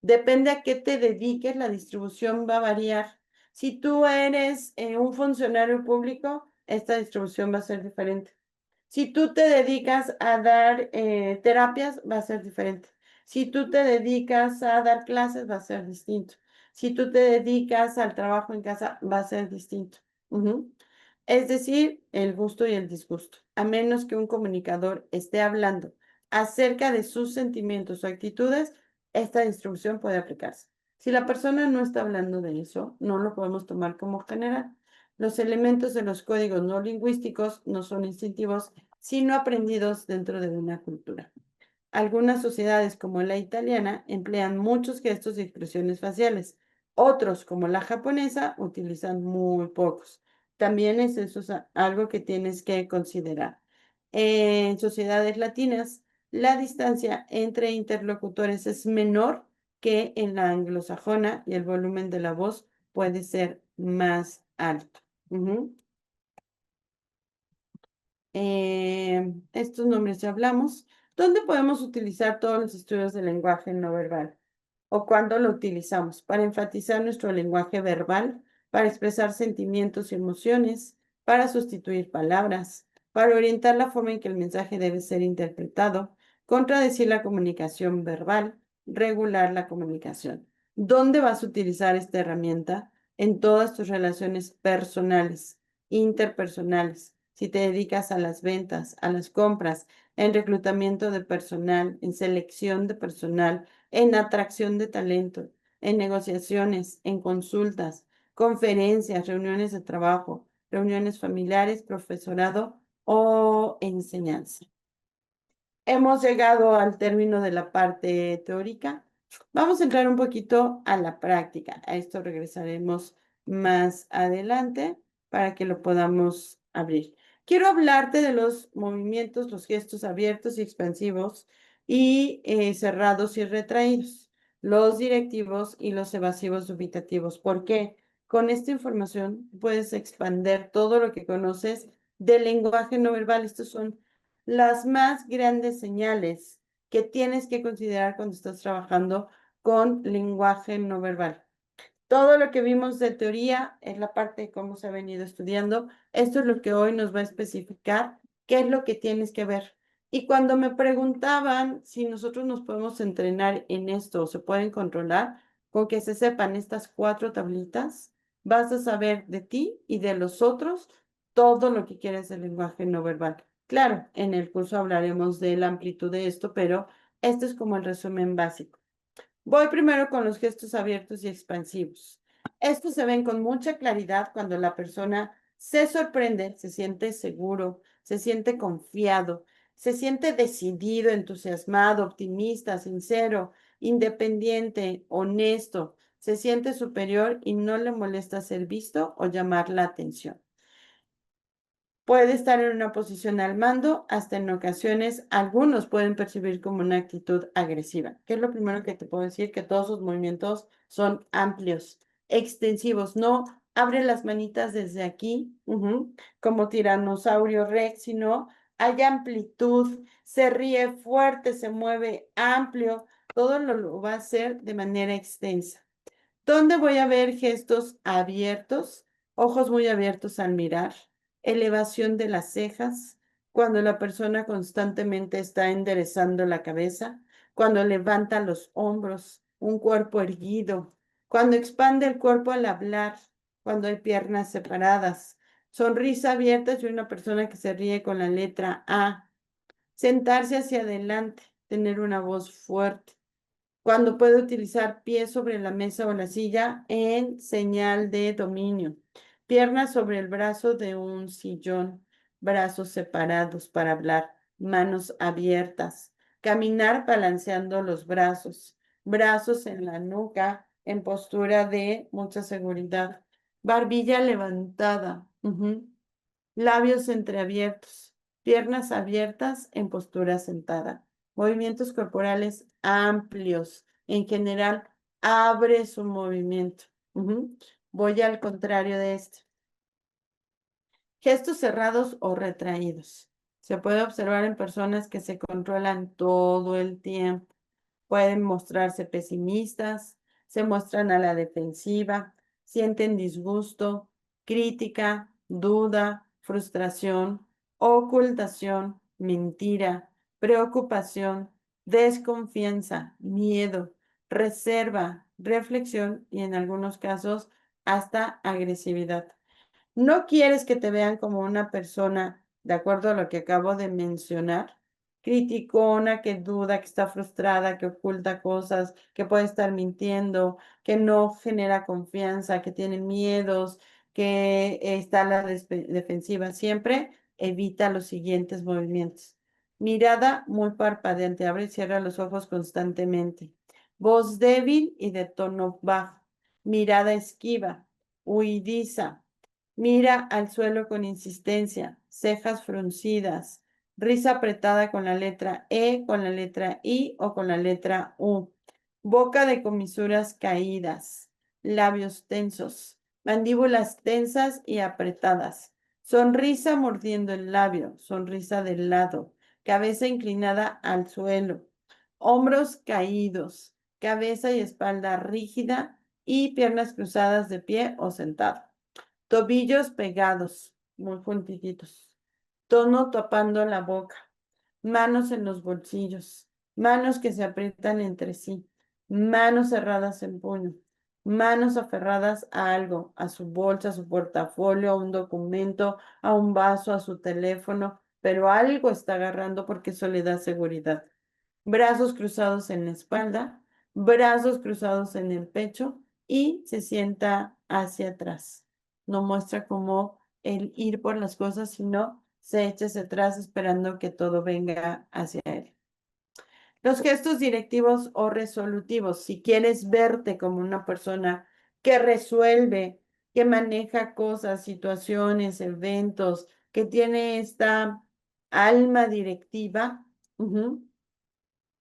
depende a qué te dediques, la distribución va a variar. Si tú eres un funcionario público, esta distribución va a ser diferente. Si tú te dedicas a dar terapias, va a ser diferente. Si tú te dedicas a dar clases, va a ser distinto. Si tú te dedicas al trabajo en casa, va a ser distinto. Ujú. Es decir, el gusto y el disgusto. A menos que un comunicador esté hablando acerca de sus sentimientos o actitudes, esta distribución puede aplicarse. Si la persona no está hablando de eso, no lo podemos tomar como general. Los elementos de los códigos no lingüísticos no son instintivos, sino aprendidos dentro de una cultura. Algunas sociedades, como la italiana, emplean muchos gestos y expresiones faciales. Otros, como la japonesa, utilizan muy pocos. También es eso algo que tienes que considerar. En sociedades latinas, la distancia entre interlocutores es menor que en la anglosajona y el volumen de la voz puede ser más alto. Ujú. Estos nombres ya hablamos. ¿Dónde podemos utilizar todos los estudios del lenguaje no verbal? ¿O cuándo lo utilizamos? Para enfatizar nuestro lenguaje verbal, para expresar sentimientos y emociones, para sustituir palabras, para orientar la forma en que el mensaje debe ser interpretado, contradecir la comunicación verbal, regular la comunicación. ¿Dónde vas a utilizar esta herramienta? En todas tus relaciones personales, interpersonales. Si te dedicas a las ventas, a las compras, en reclutamiento de personal, en selección de personal, en atracción de talento, en negociaciones, en consultas, conferencias, reuniones de trabajo, reuniones familiares, profesorado o enseñanza. Hemos llegado al término de la parte teórica. Vamos a entrar un poquito a la práctica. A esto regresaremos más adelante para que lo podamos abrir. Quiero hablarte de los movimientos, los gestos abiertos y expansivos y cerrados y retraídos, los directivos y los evasivos dubitativos. ¿Por qué? Con esta información puedes expander todo lo que conoces del lenguaje no verbal. Estos son las más grandes señales que tienes que considerar cuando estás trabajando con lenguaje no verbal. Todo lo que vimos de teoría es la parte de cómo se ha venido estudiando. Esto es lo que hoy nos va a especificar qué es lo que tienes que ver. Y cuando me preguntaban si nosotros nos podemos entrenar en esto o se pueden controlar, con que se sepan estas 4 tablitas, vas a saber de ti y de los otros todo lo que quieres del lenguaje no verbal. Claro, en el curso hablaremos de la amplitud de esto, pero este es como el resumen básico. Voy primero con los gestos abiertos y expansivos. Estos se ven con mucha claridad cuando la persona se sorprende, se siente seguro, se siente confiado, se siente decidido, entusiasmado, optimista, sincero, independiente, honesto, se siente superior y no le molesta ser visto o llamar la atención. Puede estar en una posición al mando, hasta en ocasiones algunos pueden percibir como una actitud agresiva. ¿Qué es lo primero que te puedo decir? Que todos sus movimientos son amplios, extensivos, no abre las manitas desde aquí, como tiranosaurio rex, sino hay amplitud, se ríe fuerte, se mueve amplio, todo lo va a hacer de manera extensa. ¿Dónde voy a ver gestos abiertos? Ojos muy abiertos al mirar, elevación de las cejas, cuando la persona constantemente está enderezando la cabeza, cuando levanta los hombros, un cuerpo erguido, cuando expande el cuerpo al hablar, cuando hay piernas separadas, sonrisa abierta de una persona que se ríe con la letra A, sentarse hacia adelante, tener una voz fuerte cuando puede utilizar pies sobre la mesa o la silla en señal de dominio, piernas sobre el brazo de un sillón, brazos separados para hablar, manos abiertas, caminar balanceando los brazos, brazos en la nuca en postura de mucha seguridad, barbilla levantada, labios entreabiertos, piernas abiertas en postura sentada, movimientos corporales amplios. En general, abre su movimiento. Voy al contrario de este. Gestos cerrados o retraídos. Se puede observar en personas que se controlan todo el tiempo. Pueden mostrarse pesimistas, se muestran a la defensiva, sienten disgusto, crítica, duda, frustración, ocultación, mentira, preocupación, desconfianza, miedo, reserva, reflexión y en algunos casos hasta agresividad. No quieres que te vean como una persona, de acuerdo a lo que acabo de mencionar, criticona, que duda, que está frustrada, que oculta cosas, que puede estar mintiendo, que no genera confianza, que tiene miedos, que está a la defensiva. Siempre evita los siguientes movimientos. Mirada muy parpadeante, abre y cierra los ojos constantemente. Voz débil y de tono bajo. Mirada esquiva, huidiza. Mira al suelo con insistencia, cejas fruncidas, risa apretada con la letra E, con la letra I o con la letra U, boca de comisuras caídas, labios tensos, mandíbulas tensas y apretadas, sonrisa mordiendo el labio, sonrisa del lado, cabeza inclinada al suelo, hombros caídos, cabeza y espalda rígida y piernas cruzadas de pie o sentado. Tobillos pegados, muy juntitos. Tono tapando la boca. Manos en los bolsillos. Manos que se aprietan entre sí. Manos cerradas en puño. Manos aferradas a algo, a su bolsa, a su portafolio, a un documento, a un vaso, a su teléfono, pero algo está agarrando porque eso le da seguridad. Brazos cruzados en la espalda, brazos cruzados en el pecho y se sienta hacia atrás. No muestra como el ir por las cosas, sino se echa hacia atrás esperando que todo venga hacia él. Los gestos directivos o resolutivos, si quieres verte como una persona que resuelve, que maneja cosas, situaciones, eventos, que tiene esta alma directiva, ujú,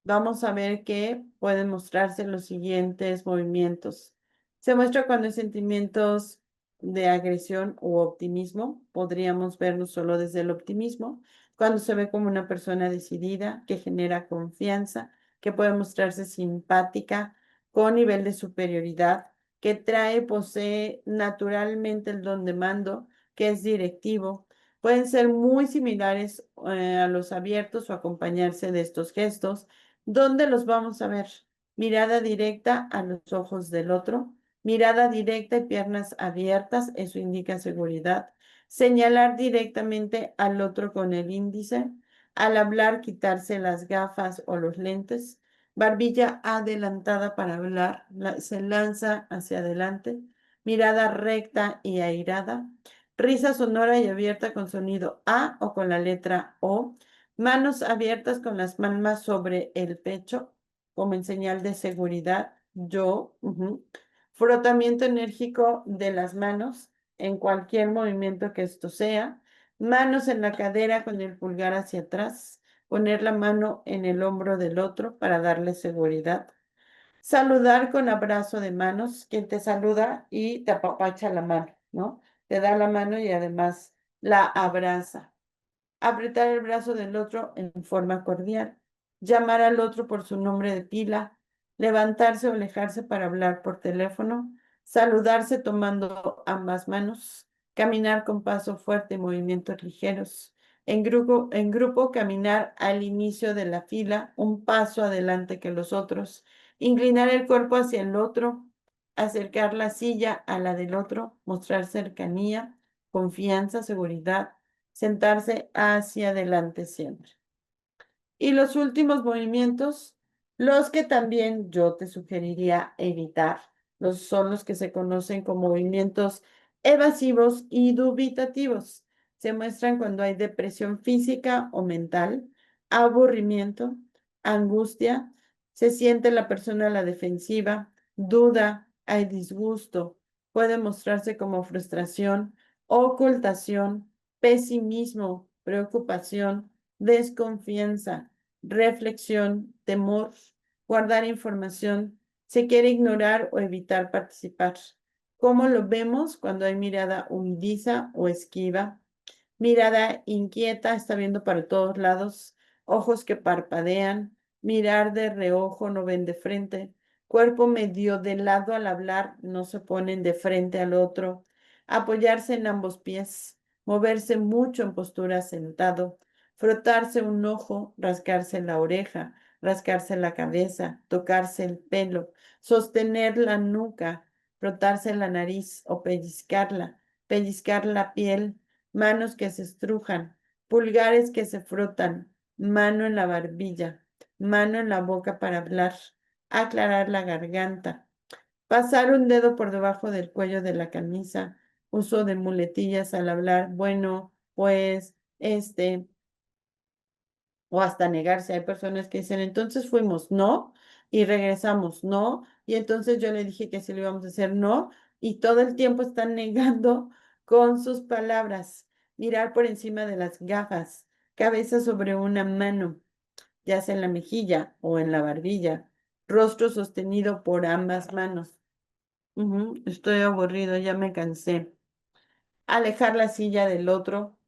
vamos a ver que pueden mostrarse los siguientes movimientos. Se muestra cuando hay sentimientos de agresión u optimismo. Podríamos verlo solo desde el optimismo. Cuando se ve como una persona decidida, que genera confianza, que puede mostrarse simpática, con nivel de superioridad, que trae, posee naturalmente el don de mando, que es directivo. Pueden ser muy similares a los abiertos o acompañarse de estos gestos. ¿Dónde los vamos a ver? Mirada directa a los ojos del otro, mirada directa y piernas abiertas, eso indica seguridad. Señalar directamente al otro con el índice. Al hablar, quitarse las gafas o los lentes. Barbilla adelantada para hablar, se lanza hacia adelante. Mirada recta y airada. Risa sonora y abierta con sonido A o con la letra O. Manos abiertas con las palmas sobre el pecho, como en señal de seguridad. Yo. Ujú. Frotamiento enérgico de las manos en cualquier movimiento que esto sea. Manos en la cadera con el pulgar hacia atrás. Poner la mano en el hombro del otro para darle seguridad. Saludar con abrazo de manos, quien te saluda y te apapacha la mano, ¿no? Te da la mano y además la abraza. Apretar el brazo del otro en forma cordial, llamar al otro por su nombre de pila, levantarse o alejarse para hablar por teléfono, saludarse tomando ambas manos, caminar con paso fuerte y movimientos ligeros. En grupo, caminar al inicio de la fila, un paso adelante que los otros, inclinar el cuerpo hacia el otro, acercar la silla a la del otro, mostrar cercanía, confianza, seguridad, sentarse hacia adelante siempre. Y los últimos movimientos, los que también yo te sugeriría evitar, son los que se conocen como movimientos evasivos y dubitativos. Se muestran cuando hay depresión física o mental, aburrimiento, angustia, se siente la persona a la defensiva, duda, hay disgusto, puede mostrarse como frustración, ocultación, pesimismo, preocupación, desconfianza, reflexión, temor, guardar información, se quiere ignorar o evitar participar. ¿Cómo lo vemos cuando hay mirada humidiza o esquiva? Mirada inquieta, está viendo para todos lados, ojos que parpadean, mirar de reojo, no ven de frente, cuerpo medio de lado al hablar, no se ponen de frente al otro, apoyarse en ambos pies, moverse mucho en postura sentado, frotarse un ojo, rascarse la oreja, rascarse la cabeza, tocarse el pelo, sostener la nuca, frotarse la nariz o pellizcarla, pellizcar la piel, manos que se estrujan, pulgares que se frotan, mano en la barbilla, mano en la boca para hablar, aclarar la garganta, pasar un dedo por debajo del cuello de la camisa, uso de muletillas al hablar, bueno, pues, o hasta negarse. Hay personas que dicen, entonces fuimos, no, y regresamos, no, y entonces yo le dije que si lo íbamos a hacer, no, y todo el tiempo están negando con sus palabras. Mirar por encima de las gafas, cabeza sobre una mano, ya sea en la mejilla o en la barbilla, rostro sostenido por ambas manos. Estoy aburrido, ya me cansé. Alejar la silla del otro,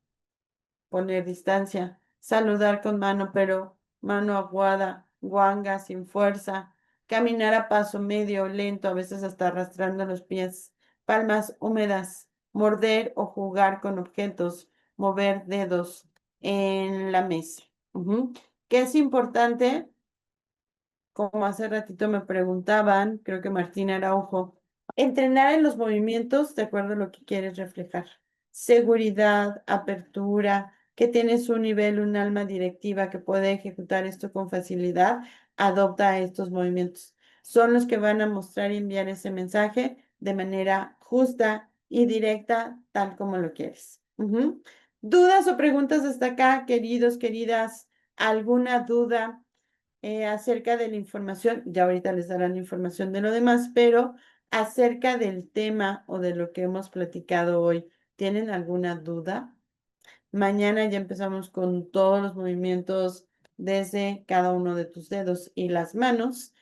poner distancia, saludar con mano, pero mano aguada, guanga, sin fuerza, caminar a paso medio, lento, a veces hasta arrastrando los pies, palmas húmedas, morder o jugar con objetos, mover dedos en la mesa. ¿Qué es importante? Como hace ratito me preguntaban, creo que Martina Araujo, entrenar en los movimientos de acuerdo a lo que quieres reflejar. Seguridad, apertura, que tienes un nivel, un alma directiva que puede ejecutar esto con facilidad, adopta estos movimientos. Son los que van a mostrar y enviar ese mensaje de manera justa y directa, tal como lo quieres. Ujú. ¿Dudas o preguntas hasta acá, queridos, queridas? ¿Alguna duda acerca de la información? Ya ahorita les darán información de lo demás, pero acerca del tema o de lo que hemos platicado hoy, ¿tienen alguna duda? Mañana ya empezamos con todos los movimientos desde cada uno de tus dedos y las manos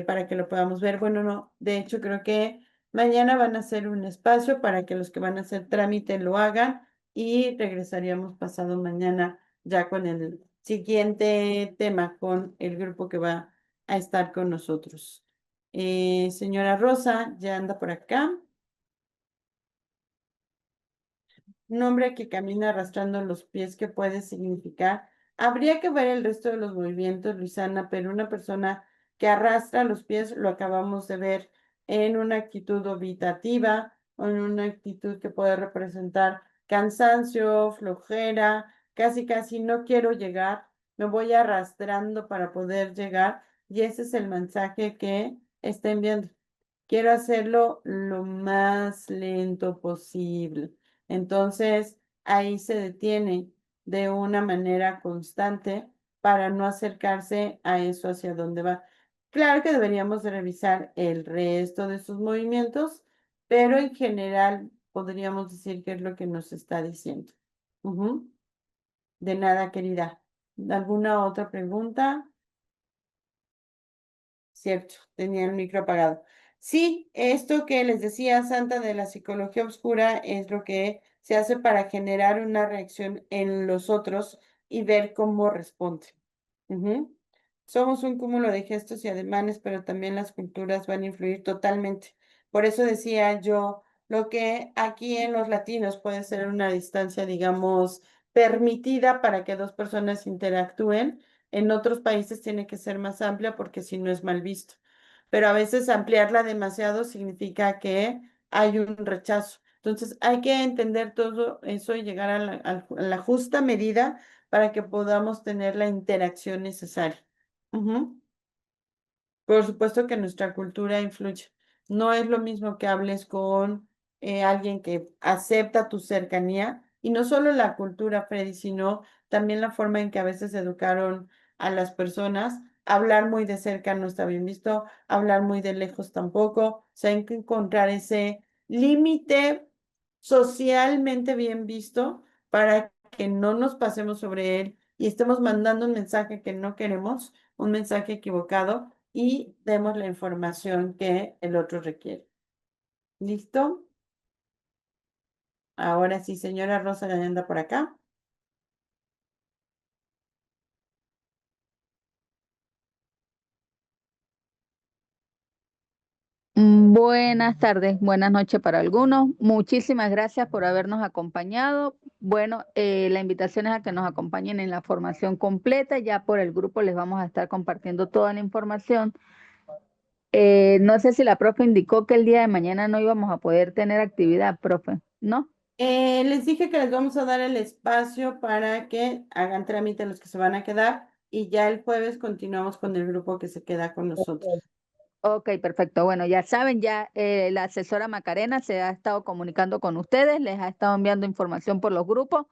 para que lo podamos ver. Bueno, no, de hecho creo que mañana van a hacer un espacio para que los que van a hacer trámite lo hagan y regresaríamos pasado mañana ya con el siguiente tema, con el grupo que va a estar con nosotros. Señora Rosa, ya anda por acá. Un hombre que camina arrastrando los pies, ¿qué puede significar? Habría que ver el resto de los movimientos, Luisana, pero una persona que arrastra los pies lo acabamos de ver en una actitud obitativa o en una actitud que puede representar cansancio, flojera, casi casi no quiero llegar, me voy arrastrando para poder llegar y ese es el mensaje que está enviando. Quiero hacerlo lo más lento posible. Entonces, ahí se detiene de una manera constante para no acercarse a eso hacia donde va. Claro que deberíamos de revisar el resto de sus movimientos, pero en general podríamos decir qué es lo que nos está diciendo. Ujú. De nada, querida. ¿Alguna otra pregunta? Cierto, tenía el micro apagado. Sí, esto que les decía Santa de la psicología oscura es lo que se hace para generar una reacción en los otros y ver cómo responden. Ujú. Somos un cúmulo de gestos y ademanes, pero también las culturas van a influir totalmente. Por eso decía yo, lo que aquí en los latinos puede ser una distancia, digamos, permitida para que dos personas interactúen, en otros países tiene que ser más amplia porque si no es mal visto. Pero a veces ampliarla demasiado significa que hay un rechazo. Entonces hay que entender todo eso y llegar a a la justa medida para que podamos tener la interacción necesaria. Ujú. Por supuesto que nuestra cultura influye. No es lo mismo que hables con alguien que acepta tu cercanía y no solo la cultura, Freddy, sino también la forma en que a veces educaron a las personas. Hablar muy de cerca no está bien visto, hablar muy de lejos tampoco. O sea, hay que encontrar ese límite socialmente bien visto para que no nos pasemos sobre él y estemos mandando un mensaje que no queremos, un mensaje equivocado y demos la información que el otro requiere. ¿Listo? Ahora sí, señora Rosa ya anda por acá. Buenas tardes, buenas noches para algunos. Muchísimas gracias por habernos acompañado. Bueno, la invitación es a que nos acompañen en la formación completa. Ya por el grupo les vamos a estar compartiendo toda la información. No sé si la profe indicó que el día de mañana no íbamos a poder tener actividad, profe, ¿no? Les dije que les vamos a dar el espacio para que hagan trámite los que se van a quedar y ya el jueves continuamos con el grupo que se queda con nosotros. Ok, perfecto. Bueno, ya saben, ya la asesora Macarena se ha estado comunicando con ustedes, les ha estado enviando información por los grupos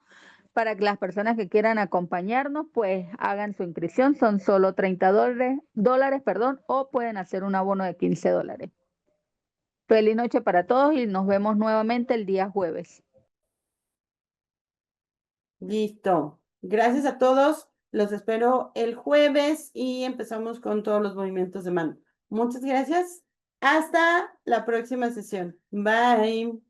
para que las personas que quieran acompañarnos, pues hagan su inscripción. Son solo $30, perdón, o pueden hacer un abono de $15. Feliz noche para todos y nos vemos nuevamente el día jueves. Listo. Gracias a todos. Los espero el jueves y empezamos con todos los movimientos de mano. Muchas gracias. Hasta la próxima sesión. Bye.